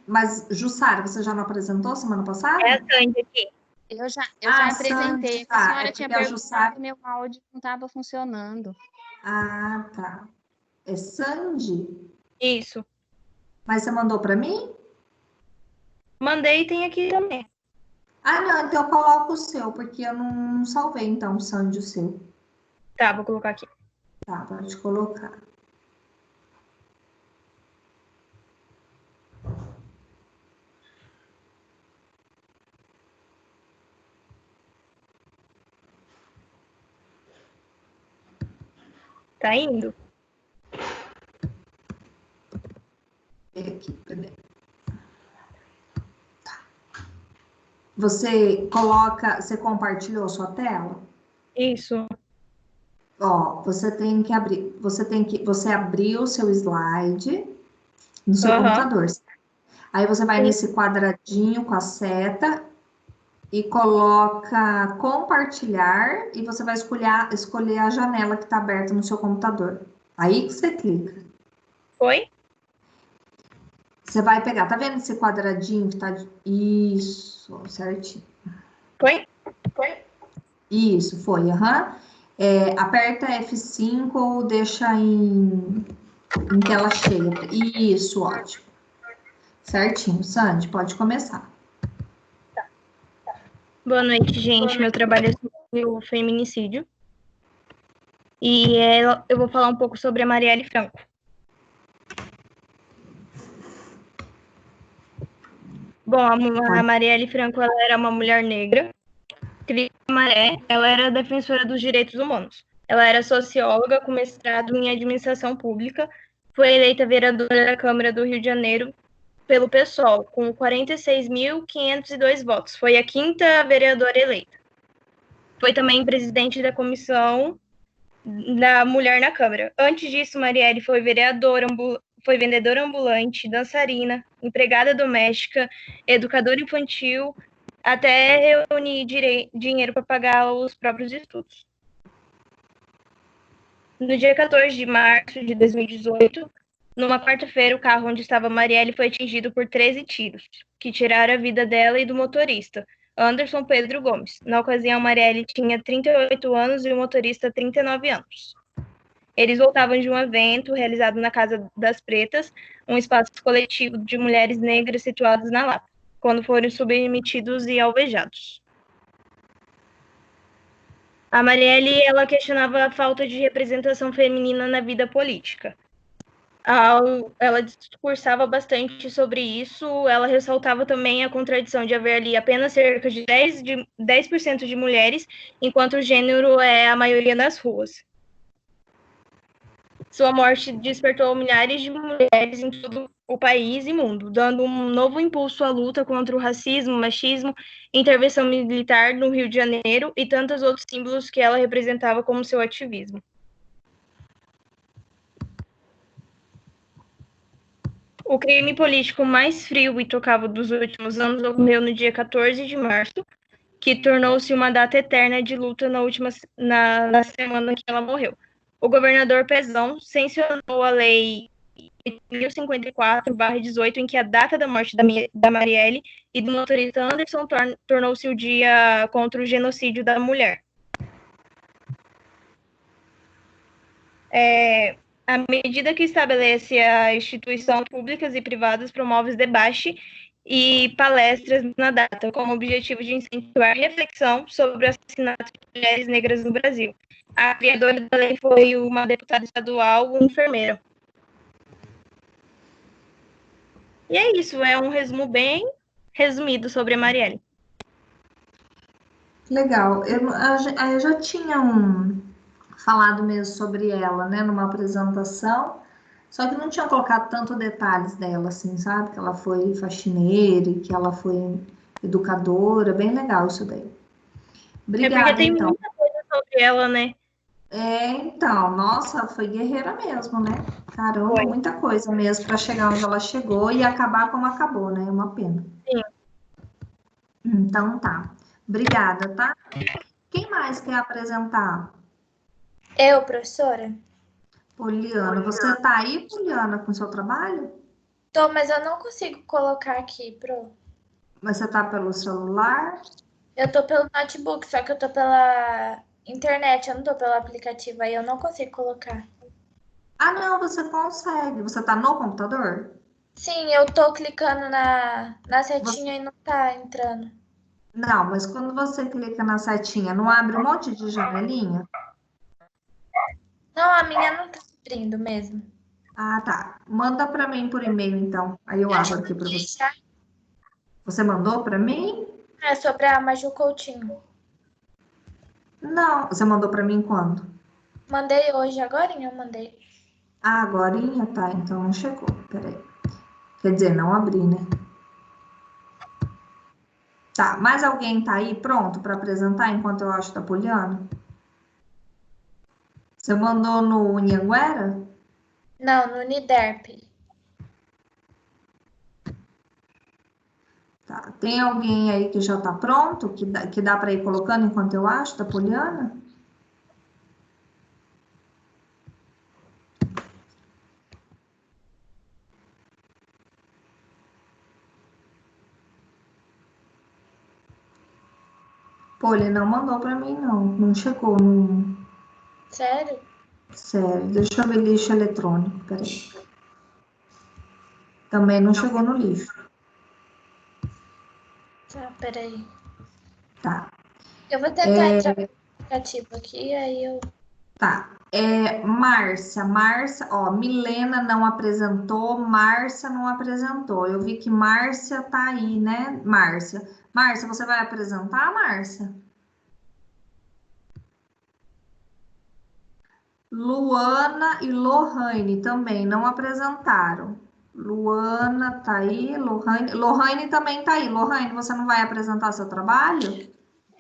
Mas, Jussara, você já não apresentou semana passada? É a Sandy aqui. Eu já apresentei. Sandy, tá. A senhora tinha perguntado Jussara... que meu áudio não estava funcionando. Ah, tá. É Sandy? Isso. Mas você mandou para mim? Mandei e tem aqui também. Ah, não, então eu coloco o seu, porque eu não salvei, então, Sandy, o seu. Tá, vou colocar aqui. Tá, pode colocar. Tá indo? Aqui, peraí. Tá. Você compartilhou sua tela? Isso. Ó, você abriu o seu slide no seu computador. Aí você vai nesse quadradinho com a seta e coloca compartilhar e você vai escolher a janela que está aberta no seu computador. Aí que você clica. Foi? Você vai pegar, tá vendo esse quadradinho que tá... Isso, certinho. Foi? Isso, foi, aham. Aperta F5 ou deixa em tela cheia. Isso, ótimo. Certinho, Sandy, pode começar. Boa noite, gente. Meu trabalho é sobre o feminicídio. E eu vou falar um pouco sobre a Marielle Franco. Bom, a Marielle Franco, ela era uma mulher negra, maré, ela era defensora dos direitos humanos. Ela era socióloga com mestrado em administração pública, foi eleita vereadora da Câmara do Rio de Janeiro pelo PSOL, com 46.502 votos. Foi a quinta vereadora eleita. Foi também presidente da Comissão da Mulher na Câmara. Antes disso, Marielle foi vereadora, foi vendedora ambulante, dançarina, empregada doméstica, educadora infantil, até reunir dinheiro para pagar os próprios estudos. No dia 14 de março de 2018, numa quarta-feira, o carro onde estava Marielle foi atingido por 13 tiros, que tiraram a vida dela e do motorista, Anderson Pedro Gomes. Na ocasião, Marielle tinha 38 anos e o motorista 39 anos. Eles voltavam de um evento realizado na Casa das Pretas, um espaço coletivo de mulheres negras situados na Lapa, quando foram submetidos e alvejados. A Marielle, ela questionava a falta de representação feminina na vida política. Ela discursava bastante sobre isso, ela ressaltava também a contradição de haver ali apenas cerca de 10% de mulheres, enquanto o gênero é a maioria nas ruas. Sua morte despertou milhares de mulheres em todo o país e mundo, dando um novo impulso à luta contra o racismo, machismo, intervenção militar no Rio de Janeiro e tantos outros símbolos que ela representava como seu ativismo. O crime político mais frio e intocável dos últimos anos ocorreu no dia 14 de março, que tornou-se uma data eterna de luta na semana que ela morreu. O governador Pezão sancionou a Lei 1054/18, em que a data da morte da Marielle e do motorista Anderson tornou-se o dia contra o genocídio da mulher. A medida que estabelece a instituições públicas e privadas promove debate e palestras na data, com o objetivo de incentivar a reflexão sobre o assassinato de mulheres negras no Brasil. A criadora da lei foi uma deputada estadual, enfermeira. E é isso, é um resumo bem resumido sobre a Marielle. Legal. Eu já tinha falado mesmo sobre ela, né, numa apresentação, só que não tinha colocado tanto detalhes dela, assim, sabe? Que ela foi faxineira, que ela foi educadora, bem legal isso daí. Obrigada, porque tem então. muita coisa sobre ela, né? Então, nossa, foi guerreira mesmo, né? Caramba, Foi. muita coisa mesmo para chegar onde ela chegou e acabar como acabou, né? É uma pena. Sim. Então tá. Obrigada, tá? Quem mais quer apresentar? Eu, professora? Poliana, você tá aí, Poliana, com seu trabalho? Tô, mas eu não consigo colocar aqui, pro. Mas você tá pelo celular? Eu tô pelo notebook, só que eu tô pela internet, eu não tô pelo aplicativo, aí eu não consigo colocar. Ah, não, você consegue. Você tá no computador? Sim, eu tô clicando na setinha e não tá entrando. Não, mas quando você clica na setinha, não abre um monte de janelinha? Não, a minha não tá abrindo mesmo. Ah, tá. Manda para mim por e-mail, então. Aí eu abro aqui para você. Você mandou para mim? É sobre a Maju Coutinho. Não. Você mandou para mim quando? Mandei hoje, agorinha eu mandei. Ah, agorinha? Tá, então não chegou. Peraí. Quer dizer, não abri, né? Tá, mais alguém tá aí pronto para apresentar enquanto eu acho da Poliana? Você mandou no Anhanguera? Não, no Uniderp. Tá. Tem alguém aí que já tá pronto? Que dá para ir colocando enquanto eu acho da Poliana? Pô, ele não mandou para mim, não. Não chegou no... Sério? Sério. Deixa eu ver lixo eletrônico. Peraí. Também não chegou no lixo. Tá, peraí. Tá. Eu vou tentar entrar no aplicativo aqui, aí eu... Tá. Márcia, ó, Milena não apresentou, Márcia não apresentou. Eu vi que Márcia tá aí, né? Márcia, você vai apresentar, Márcia? Luana e Lohane também não apresentaram. Luana tá aí, Lohane também tá aí. Lohane, você não vai apresentar seu trabalho?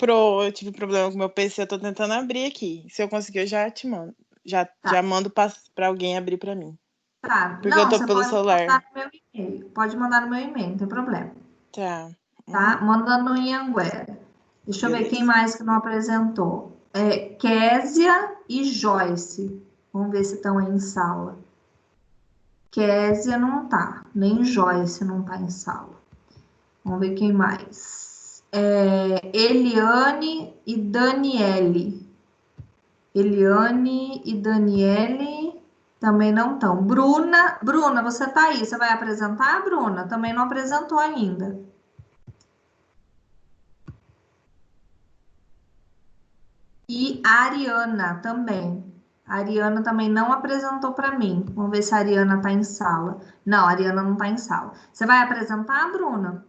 Eu tive problema com meu PC, eu tô tentando abrir aqui. Se eu conseguir, eu já te mando. Já mando para alguém abrir para mim. Tá. Porque eu tô pelo celular. Mandar no meu e-mail. Pode mandar no meu e-mail, não tem problema. Tá. Tá? Manda no Anhanguera. Deixa eu ver quem mais que não apresentou. Késia e Joyce. Vamos ver se estão aí em sala. Késia não tá. Nem Joyce não tá em sala. Vamos ver quem mais. Eliane e Daniele. Eliane e Daniele também não estão. Bruna, você tá aí? Você vai apresentar, Bruna? Também não apresentou ainda. E a Ariana também. A Ariana também não apresentou para mim. Vamos ver se a Ariana tá em sala. Não, a Ariana não tá em sala. Você vai apresentar, Bruna?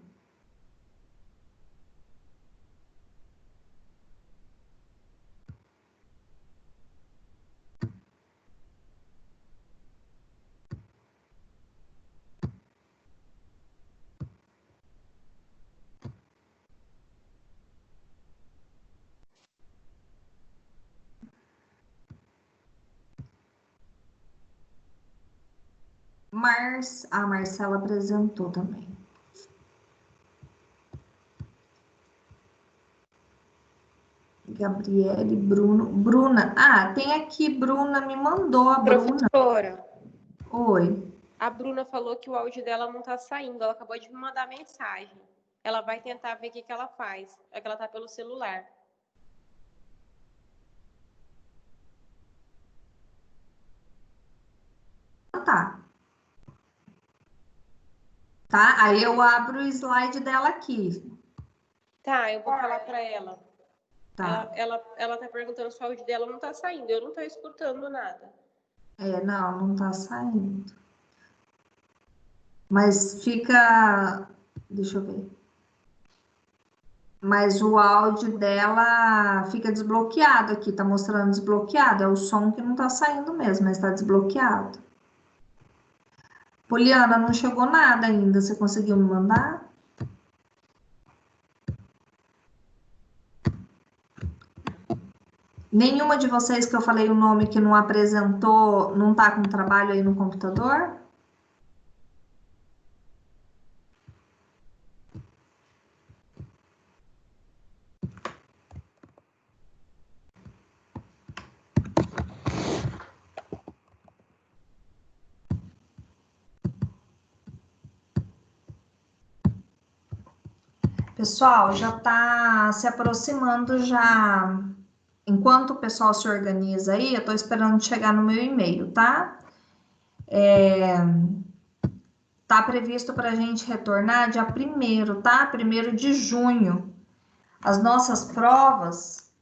A Marcela apresentou também. Gabriele, Bruno. Bruna. Ah, tem aqui, Bruna me mandou a Bruna. Professora, Oi. a Bruna falou que o áudio dela não tá saindo. Ela acabou de me mandar mensagem. Ela vai tentar ver o que ela faz. É que ela tá pelo celular. Tá. Tá? Aí eu abro o slide dela aqui. Tá, eu vou falar pra ela. Tá. Ela tá perguntando se o áudio dela não tá saindo. Eu não tô escutando nada. Não tá saindo. Mas fica. Deixa eu ver. Mas o áudio dela fica desbloqueado aqui, tá mostrando desbloqueado. É o som que não tá saindo mesmo, mas tá desbloqueado. Poliana, não chegou nada ainda. Você conseguiu me mandar? Nenhuma de vocês que eu falei o nome que não apresentou, não tá com trabalho aí no computador? Pessoal, já está se aproximando já. Enquanto o pessoal se organiza aí, eu estou esperando chegar no meu e-mail, tá? Tá previsto para a gente retornar dia 1º, tá? 1º de junho. As nossas provas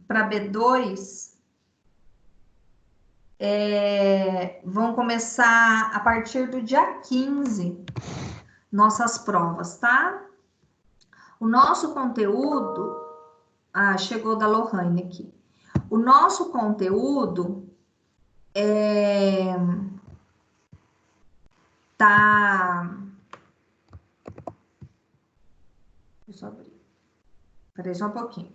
para B2 vão começar a partir do dia 15, nossas provas, tá? O nosso conteúdo... Ah, chegou da Lohane aqui. O nosso conteúdo tá... Deixa eu abrir. Peraí só um pouquinho.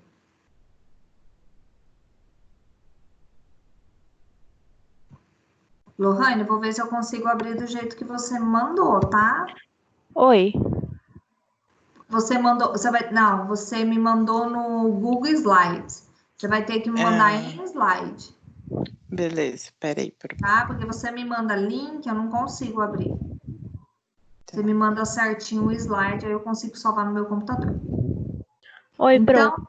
Lohane, vou ver se eu consigo abrir do jeito que você mandou, tá? Oi. Você mandou... você me mandou no Google Slides. Você vai ter que me mandar em slide. Beleza, peraí. Tá? Porque você me manda link, eu não consigo abrir. Você me manda certinho o slide, aí eu consigo salvar no meu computador. Oi, então,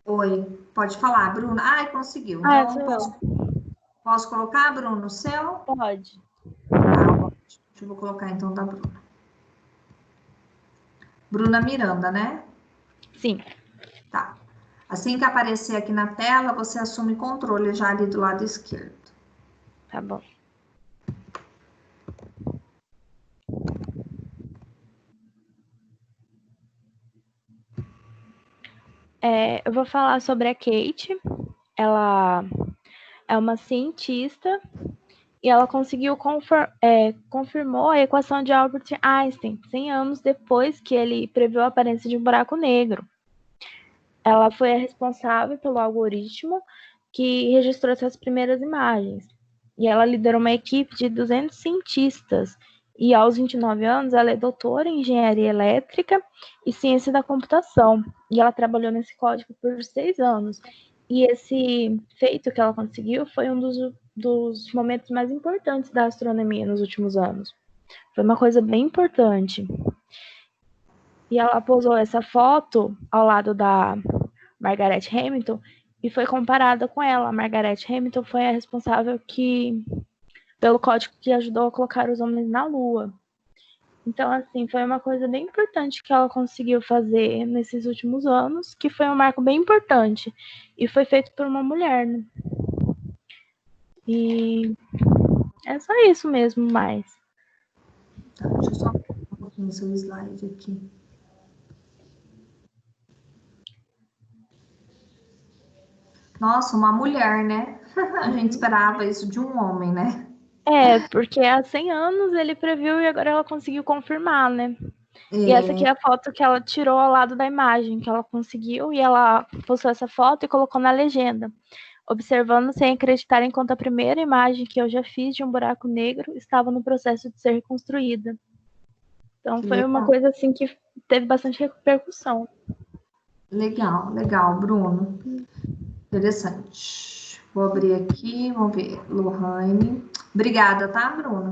Oi, pode falar, Bruna. Ai, conseguiu. Então, posso colocar, Bruno, o seu? Pode. Tá, eu vou colocar então da Bruna. Bruna Miranda, né? Sim. Tá. Assim que aparecer aqui na tela, você assume controle já ali do lado esquerdo. Tá bom. Eu vou falar sobre a Kate. Ela é uma cientista e ela conseguiu confirmou a equação de Albert Einstein 100 anos depois que ele previu a aparência de um buraco negro. Ela foi a responsável pelo algoritmo que registrou essas primeiras imagens. E ela liderou uma equipe de 200 cientistas. E aos 29 anos, ela é doutora em engenharia elétrica e ciência da computação. E ela trabalhou nesse código por 6 anos. E esse feito que ela conseguiu foi um dos momentos mais importantes da astronomia nos últimos anos. Foi uma coisa bem importante. E ela posou essa foto ao lado da Margaret Hamilton e foi comparada com ela. A Margaret Hamilton foi a responsável pelo código que ajudou a colocar os homens na Lua. Então, assim, foi uma coisa bem importante que ela conseguiu fazer nesses últimos anos, que foi um marco bem importante. E foi feito por uma mulher, né? E é só isso mesmo, mais. Tá, deixa eu só colocar um pouquinho seu slide aqui. Nossa, uma mulher, né? A gente esperava isso de um homem, né? Porque há 100 anos ele previu e agora ela conseguiu confirmar, né? E essa aqui é a foto que ela tirou ao lado da imagem, que ela conseguiu, e ela postou essa foto e colocou na legenda. Observando sem acreditar enquanto a primeira imagem que eu já fiz de um buraco negro estava no processo de ser reconstruída. Então foi uma coisa assim que teve bastante repercussão. Legal, Bruno. Interessante. Vou abrir aqui, vamos ver. Lohane. Obrigada, tá, Bruno?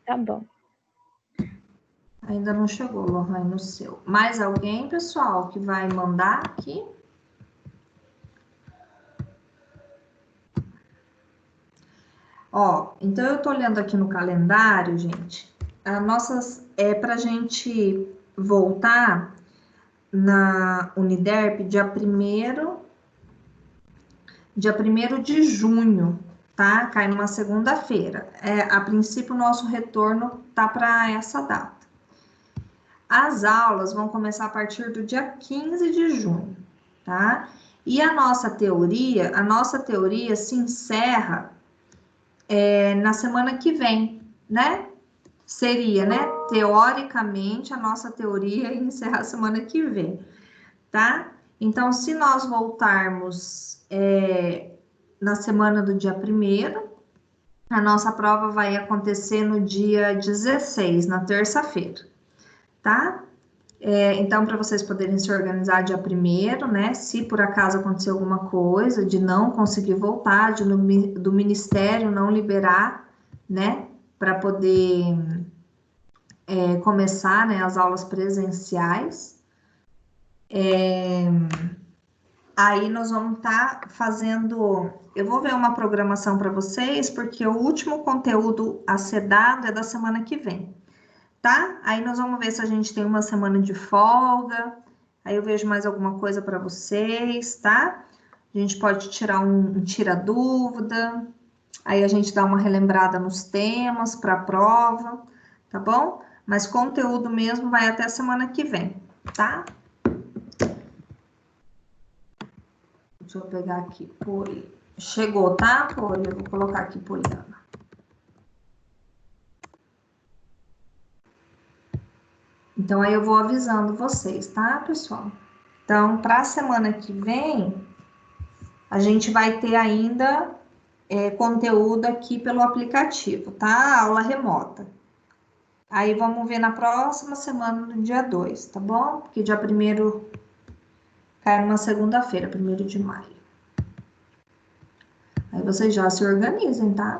Tá bom. Ainda não chegou, Lohane, no seu. Mais alguém, pessoal, que vai mandar aqui? Ó, então eu tô olhando aqui no calendário, gente. Pra gente voltar na Uniderp dia 1º de junho, tá? Cai numa segunda-feira. A princípio, o nosso retorno tá para essa data. As aulas vão começar a partir do dia 15 de junho, tá? E a nossa teoria se encerra na semana que vem, né? Seria, né? Teoricamente, a nossa teoria ia encerrar semana que vem, tá? Então, se nós voltarmos na semana do dia 1º, a nossa prova vai acontecer no dia 16, na terça-feira, tá? Então, para vocês poderem se organizar dia 1º, né? Se por acaso acontecer alguma coisa, de não conseguir voltar, do Ministério não liberar, né? Para poder começar, né, as aulas presenciais. Aí nós vamos estar fazendo... Eu vou ver uma programação para vocês, porque o último conteúdo a ser dado é da semana que vem, tá? Aí nós vamos ver se a gente tem uma semana de folga, aí eu vejo mais alguma coisa para vocês, tá? A gente pode tirar um tira-dúvida, aí a gente dá uma relembrada nos temas para a prova, tá bom? Mas conteúdo mesmo vai até a semana que vem, tá? Deixa eu pegar aqui, chegou, tá, Poli? Eu vou colocar aqui, Poliana. Então, aí eu vou avisando vocês, tá, pessoal? Então, para a semana que vem, a gente vai ter ainda conteúdo aqui pelo aplicativo, tá? Aula remota. Aí, vamos ver na próxima semana, no dia 2, tá bom? Porque dia 1º cai numa segunda-feira, 1º de maio. Aí vocês já se organizem, tá?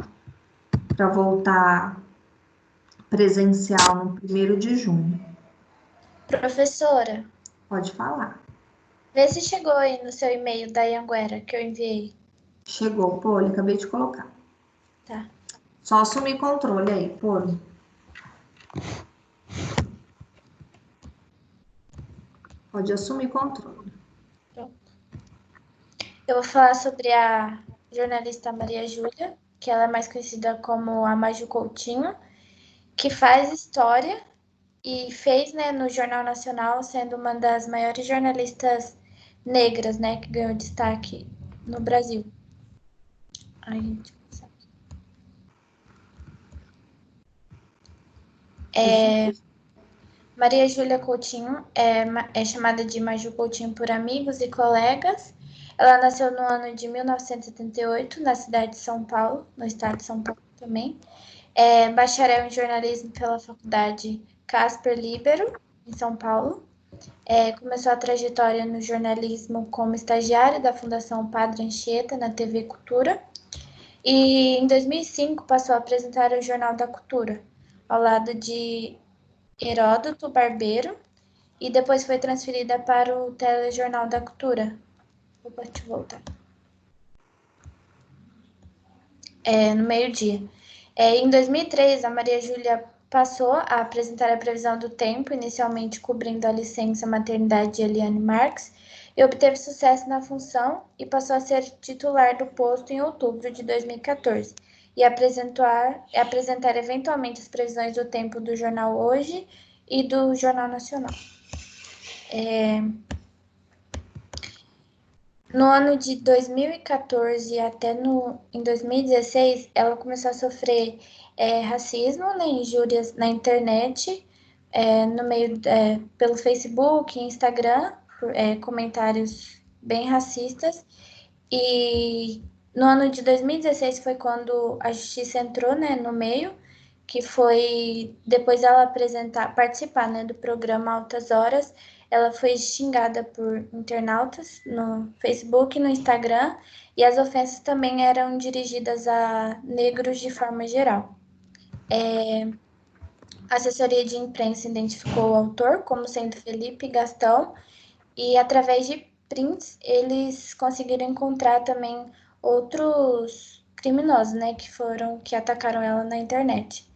Para voltar presencial no 1º de junho. Professora, Pode falar. vê se chegou aí no seu e-mail da Anhanguera que eu enviei. Chegou, Poli, acabei de colocar. Tá. Só assumir controle aí, Poli. Pode assumir controle. Pronto. Eu vou falar sobre a jornalista Maria Júlia, que ela é mais conhecida como a Maju Coutinho, que faz história e fez, né, no Jornal Nacional, sendo uma das maiores jornalistas negras, né, que ganhou destaque no Brasil. Ai, gente, Maria Júlia Coutinho é chamada de Maju Coutinho por amigos e colegas. Ela nasceu no ano de 1978, na cidade de São Paulo, no estado de São Paulo também. É bacharel em jornalismo pela Faculdade Casper Libero, em São Paulo. Começou a trajetória no jornalismo como estagiária da Fundação Padre Anchieta, na TV Cultura. E em 2005 passou a apresentar o Jornal da Cultura, ao lado de Heródoto Barbeiro, e depois foi transferida para o Telejornal da Cultura. Vou te voltar. no meio-dia. Em 2003, a Maria Júlia passou a apresentar a previsão do tempo, inicialmente cobrindo a licença maternidade de Eliane Marques, e obteve sucesso na função e passou a ser titular do posto em outubro de 2014, e apresentar eventualmente as previsões do tempo do Jornal Hoje e do Jornal Nacional. No ano de 2014 até em 2016, ela começou a sofrer racismo, né, injúrias na internet, pelo Facebook, Instagram, comentários bem racistas. E no ano de 2016 foi quando a justiça entrou, né, no meio, que foi depois dela participar, né, do programa Altas Horas. Ela foi xingada por internautas no Facebook e no Instagram, e as ofensas também eram dirigidas a negros de forma geral. A assessoria de imprensa identificou o autor como sendo Felipe Gastão, e através de prints eles conseguiram encontrar também outros criminosos, né, que atacaram ela na internet.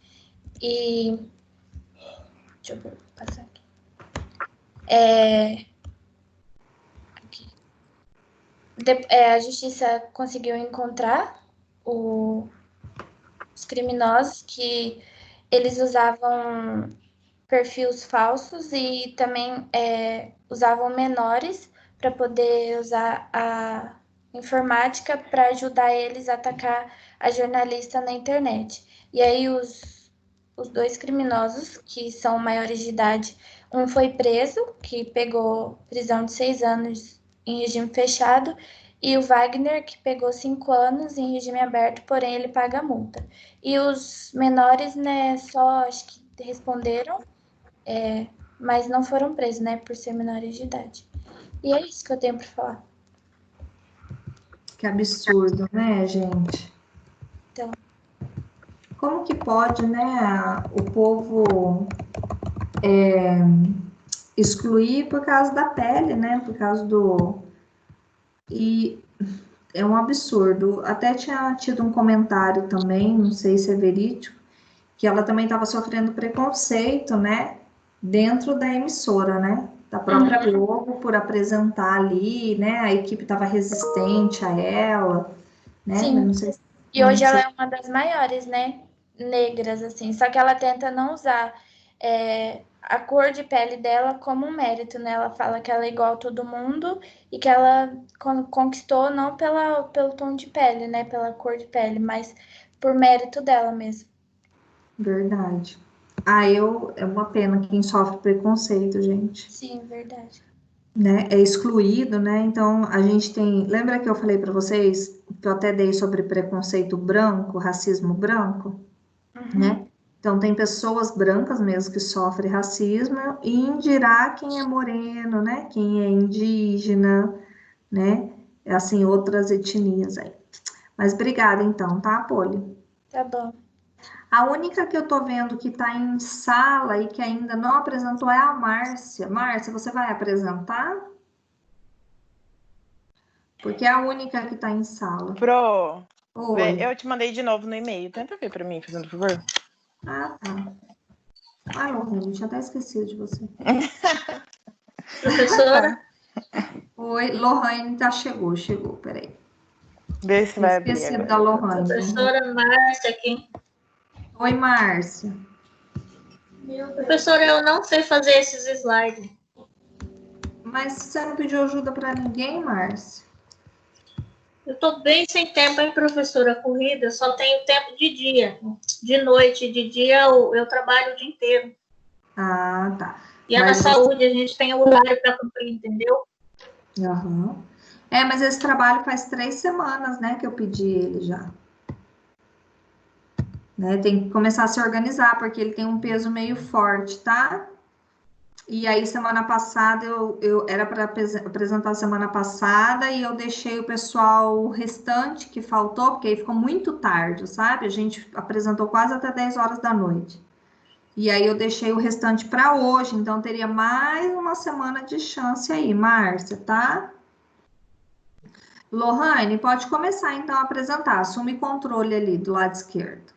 E deixa eu passar aqui. A justiça conseguiu encontrar os criminosos, que eles usavam perfis falsos e também usavam menores para poder usar a informática para ajudar eles a atacar a jornalista na internet. E aí os dois criminosos, que são maiores de idade, um foi preso, que pegou prisão de 6 anos em regime fechado, e o Wagner, que pegou 5 anos em regime aberto, porém ele paga a multa. E os menores, né, só acho que responderam, mas não foram presos, né, por ser menores de idade. E é isso que eu tenho para falar. Que absurdo, né, gente? Então, como que pode, né, o povo excluir por causa da pele, né, por causa do... E é um absurdo. Até tinha tido um comentário também, não sei se é verídico, que ela também estava sofrendo preconceito, né, dentro da emissora, né, da própria Globo, por apresentar ali, né, a equipe estava resistente a ela, né, sim. não sei se... E hoje ela é uma das maiores, né, negras, assim, só que ela tenta não usar a cor de pele dela como um mérito, né, ela fala que ela é igual a todo mundo e que ela conquistou não pelo tom de pele, né, pela cor de pele, mas por mérito dela mesmo. Verdade. É uma pena quem sofre preconceito, gente. Sim, verdade. Né? É excluído, né? Então, a gente tem... Lembra que eu falei para vocês, que eu até dei sobre preconceito branco, racismo branco? Né? Então, tem pessoas brancas mesmo que sofrem racismo, e dirá quem é moreno, né? Quem é indígena, né? Assim, outras etnias aí. Mas obrigada, então, tá, Poli? Tá bom. A única que eu tô vendo que tá em sala e que ainda não apresentou é a Márcia. Márcia, você vai apresentar? Porque é a única que tá em sala. Pro, Oi. eu te mandei de novo no e-mail. Tenta ver pra mim, fazendo favor. Ah, tá. Ah, Lohane, tinha até esquecido de você. Professora? Oi, Lohane chegou, peraí. Vê se vai abrir Esqueci agora. da Lohane. Professora Márcia aqui. Oi, Márcia. Professora, eu não sei fazer esses slides. Mas você não pediu ajuda para ninguém, Márcia? Eu tô bem sem tempo, hein, professora? Corrida, eu só tenho tempo de dia. De noite, de dia eu trabalho o dia inteiro. Ah, tá. E é na saúde, a gente tem horário para cumprir, entendeu? Aham. Mas esse trabalho faz 3 semanas, né, que eu pedi ele já. Né, tem que começar a se organizar, porque ele tem um peso meio forte, tá? E aí, semana passada, eu era para apresentar semana passada, e eu deixei o pessoal o restante que faltou, porque aí ficou muito tarde, sabe? A gente apresentou quase até 10 horas da noite. E aí eu deixei o restante para hoje, então teria mais uma semana de chance aí, Márcia, tá? Lohane, pode começar então a apresentar. Assume controle ali do lado esquerdo.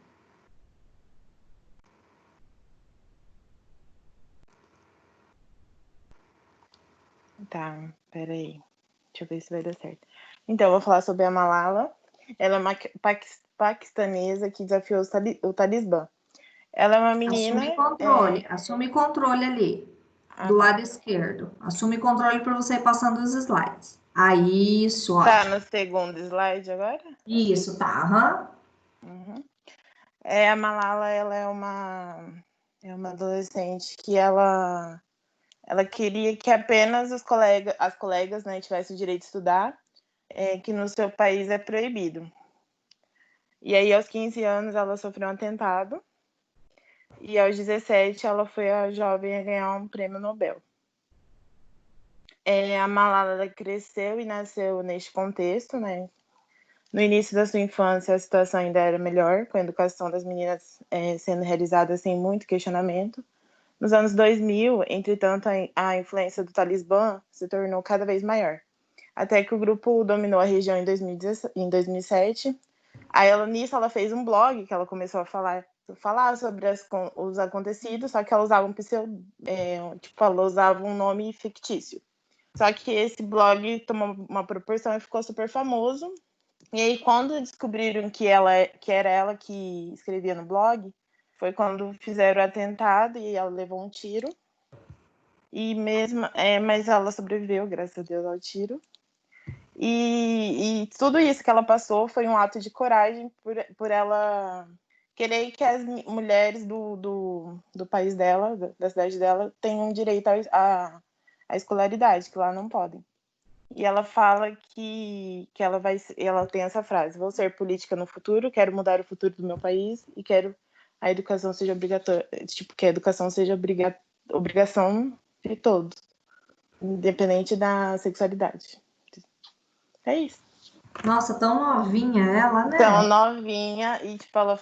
Tá, peraí. Deixa eu ver se vai dar certo. Então, eu vou falar sobre a Malala. Ela é uma paquistanesa que desafiou o Talibã. Ela é uma menina... Assume controle ali, do lado esquerdo. Assume controle para você ir passando os slides. Aí, isso, ó. Tá no segundo slide agora? Isso, tá, A Malala, ela é uma adolescente que ela queria que apenas as colegas, né, tivessem o direito de estudar, que no seu país é proibido. E aí, aos 15 anos, ela sofreu um atentado. E aos 17, ela foi a jovem a ganhar um prêmio Nobel. A Malala cresceu e nasceu neste contexto, né? No início da sua infância, a situação ainda era melhor, com a educação das meninas sendo realizada sem muito questionamento. Nos anos 2000, entretanto, a influência do Talibã se tornou cada vez maior, até que o grupo dominou a região em 2007. Aí, nisso, ela fez um blog que ela começou a falar sobre os acontecidos, só que ela usava ela usava um nome fictício. Só que esse blog tomou uma proporção e ficou super famoso. E aí, quando descobriram que era ela que escrevia no blog, foi quando fizeram o atentado e ela levou um tiro. Mas ela sobreviveu, graças a Deus, ao tiro. E tudo isso que ela passou foi um ato de coragem por ela querer que as mulheres do país dela, da cidade dela, tenham direito à escolaridade, que lá não podem. E ela fala que ela tem essa frase: vou ser política no futuro, quero mudar o futuro do meu país e quero a educação seja obrigatória, que a educação seja obrigação de todos, independente da sexualidade. É isso. Nossa, tão novinha ela, né? Tão novinha e ela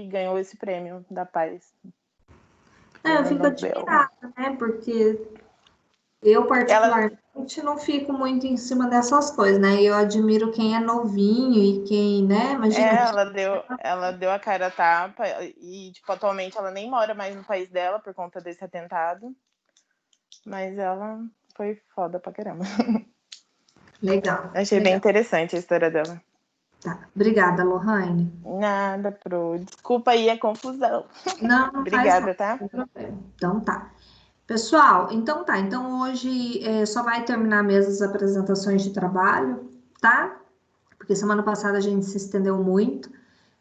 ganhou esse prêmio da paz. Eu fico admirada, né? Porque eu, particularmente, não fico muito em cima dessas coisas, né? Eu admiro quem é novinho e quem, né? Imagina. Ela deu a cara a tapa e, atualmente ela nem mora mais no país dela por conta desse atentado. Mas ela foi foda pra caramba. Legal. Achei bem interessante a história dela. Tá. Obrigada, Lohane. Nada, Pro. Desculpa aí a confusão. Não Obrigada, faz nada, tá? Então tá. Pessoal, então tá. Então hoje só vai terminar mesmo as apresentações de trabalho, tá? Porque semana passada a gente se estendeu muito.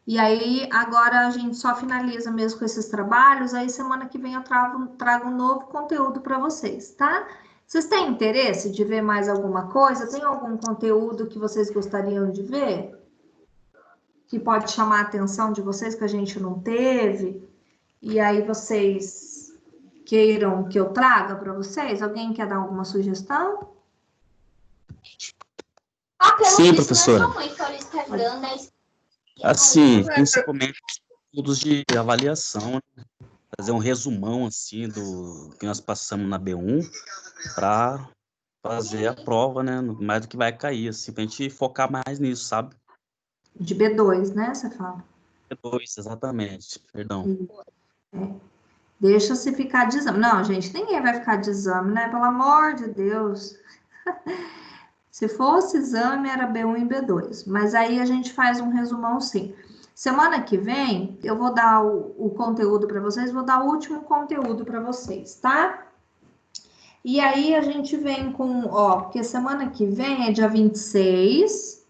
E aí agora a gente só finaliza mesmo com esses trabalhos. Aí semana que vem eu trago um novo conteúdo para vocês, tá? Vocês têm interesse de ver mais alguma coisa? Tem algum conteúdo que vocês gostariam de ver? Que pode chamar a atenção de vocês que a gente não teve? E aí vocês queiram que eu traga para vocês? Alguém quer dar alguma sugestão? Sim, professora. Assim, principalmente estudos de avaliação, né? Fazer um resumão assim do que nós passamos na B1 para fazer a prova, né? Mais do que vai cair, assim, para a gente focar mais nisso, sabe? De B2, né? Você fala. B2, exatamente, perdão. Deixa se ficar de exame. Não, gente, ninguém vai ficar de exame, né? Pelo amor de Deus. Se fosse exame, era B1 e B2. Mas aí a gente faz um resumão, sim. Semana que vem, eu vou dar o conteúdo para vocês, vou dar o último conteúdo para vocês, tá? E aí a gente vem com, porque semana que vem é dia 26,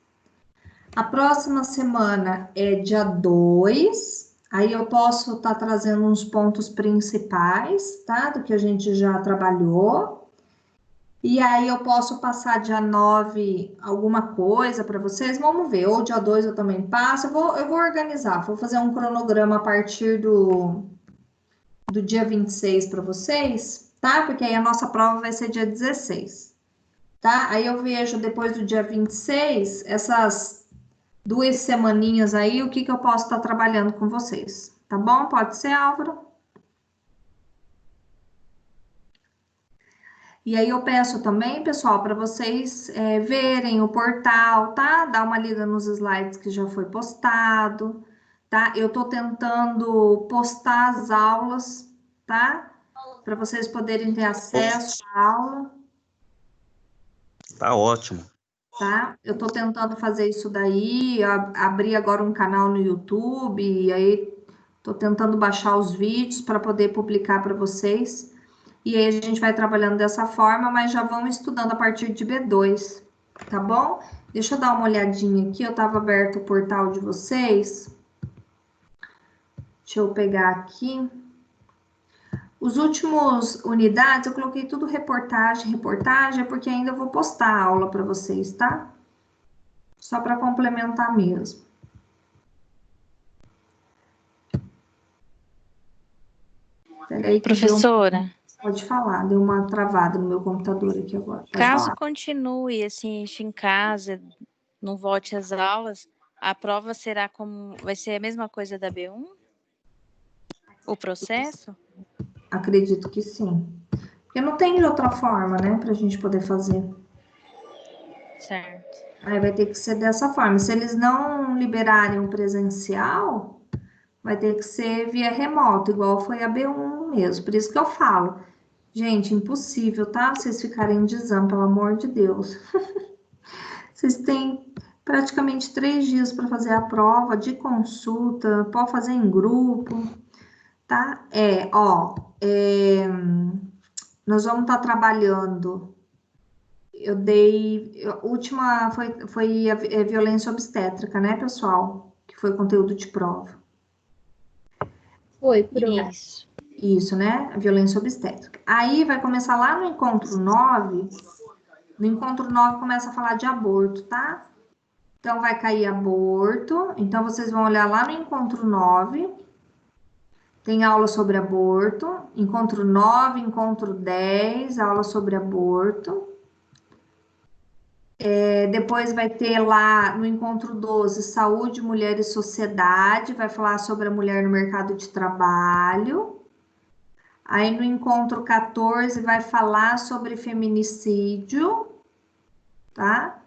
a próxima semana é dia 2, aí eu posso estar trazendo uns pontos principais, tá? Do que a gente já trabalhou. E aí eu posso passar dia 9 alguma coisa para vocês, vamos ver, ou dia 2 eu também passo, eu vou organizar, vou fazer um cronograma a partir do dia 26 para vocês, tá? Porque aí a nossa prova vai ser dia 16, tá? Aí eu vejo depois do dia 26, essas 2 semaninhas aí, o que eu posso estar trabalhando com vocês, tá bom? Pode ser, Álvaro? E aí eu peço também, pessoal, para vocês verem o portal, tá? Dar uma lida nos slides que já foi postado, tá? Eu tô tentando postar as aulas, tá? Para vocês poderem ter acesso à aula. Tá ótimo. Tá? Eu tô tentando fazer isso daí, abrir agora um canal no YouTube, e aí tô tentando baixar os vídeos para poder publicar para vocês. E aí a gente vai trabalhando dessa forma, mas já vão estudando a partir de B2, tá bom? Deixa eu dar uma olhadinha aqui, eu tava aberto o portal de vocês. Deixa eu pegar aqui. Os últimos unidades, eu coloquei tudo reportagem, é porque ainda eu vou postar a aula para vocês, tá? Só para complementar mesmo. Peraí, professora. Pode falar, deu uma travada no meu computador aqui agora. Caso continue assim, isso em casa, não volte às aulas, a prova será vai ser a mesma coisa da B1? O processo? Acredito que sim. Porque não tem de outra forma, né, para a gente poder fazer. Certo. Aí vai ter que ser dessa forma. Se eles não liberarem o presencial, vai ter que ser via remoto, igual foi a B1 mesmo. Por isso que eu falo, gente, impossível, tá? Vocês ficarem de exame, pelo amor de Deus. Vocês têm praticamente 3 dias para fazer a prova de consulta, pode fazer em grupo, tá? Nós vamos estar trabalhando. A última foi a violência obstétrica, né, pessoal? Que foi conteúdo de prova. Foi, pronto. Isso, né? A violência obstétrica. Aí vai começar lá no encontro 9. No encontro 9 começa a falar de aborto, tá? Então vai cair aborto. Então vocês vão olhar lá no encontro 9. Tem aula sobre aborto. Encontro 9, encontro 10, aula sobre aborto. Depois vai ter lá no encontro 12, saúde, mulher e sociedade, vai falar sobre a mulher no mercado de trabalho. Aí no encontro 14 vai falar sobre feminicídio, tá?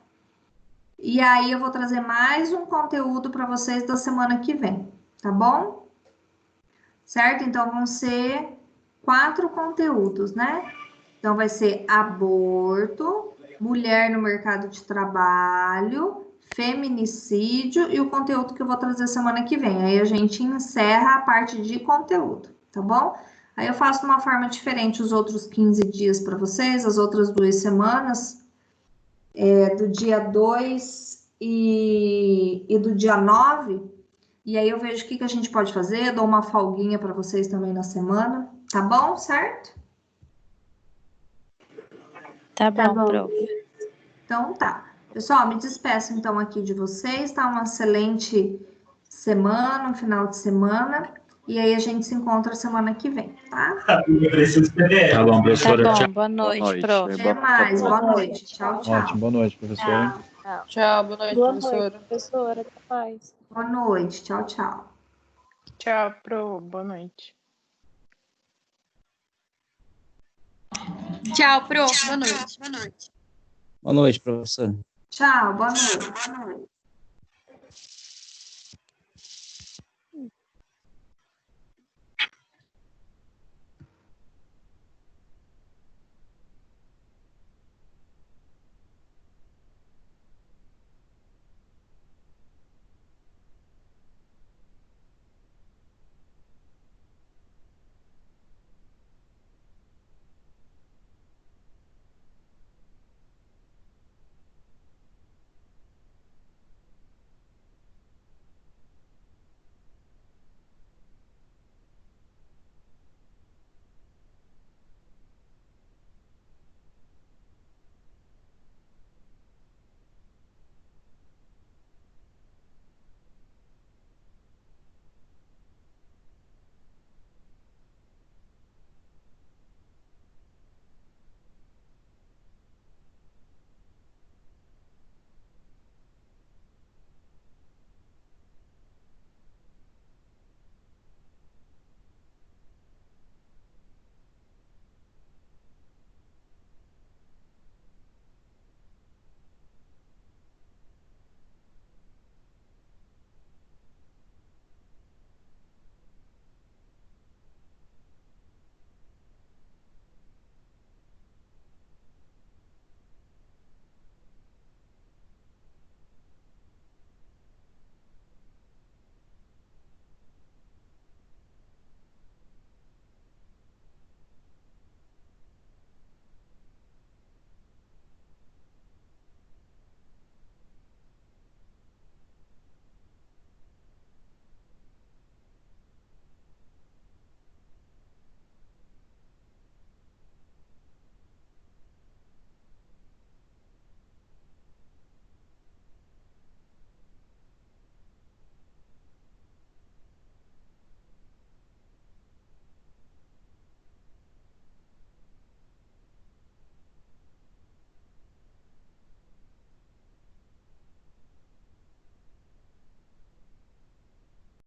E aí eu vou trazer mais um conteúdo para vocês da semana que vem, tá bom? Certo? Então vão ser 4 conteúdos, né? Então vai ser aborto, mulher no mercado de trabalho, feminicídio e o conteúdo que eu vou trazer semana que vem. Aí a gente encerra a parte de conteúdo, tá bom? Aí eu faço de uma forma diferente os outros 15 dias para vocês, as outras 2 semanas, do dia 2 e do dia 9. E aí eu vejo o que a gente pode fazer, dou uma folguinha para vocês também na semana, tá bom? Certo? Tá bom, prof. Então tá. Pessoal, me despeço então aqui de vocês, tá? Uma excelente semana, um final de semana. E aí a gente se encontra semana que vem, tá? Tá bom, professora. Tá bom, Tchau. boa noite, prof. Até mais, boa noite. Tchau, tchau. Ótimo, boa noite, professora. Tchau, boa noite, professora. Noite, professora. Até mais. Boa noite, tchau, tchau. Tchau, pro. Boa noite. Tchau, prof. Boa noite. Boa noite, professora. Tchau, boa noite.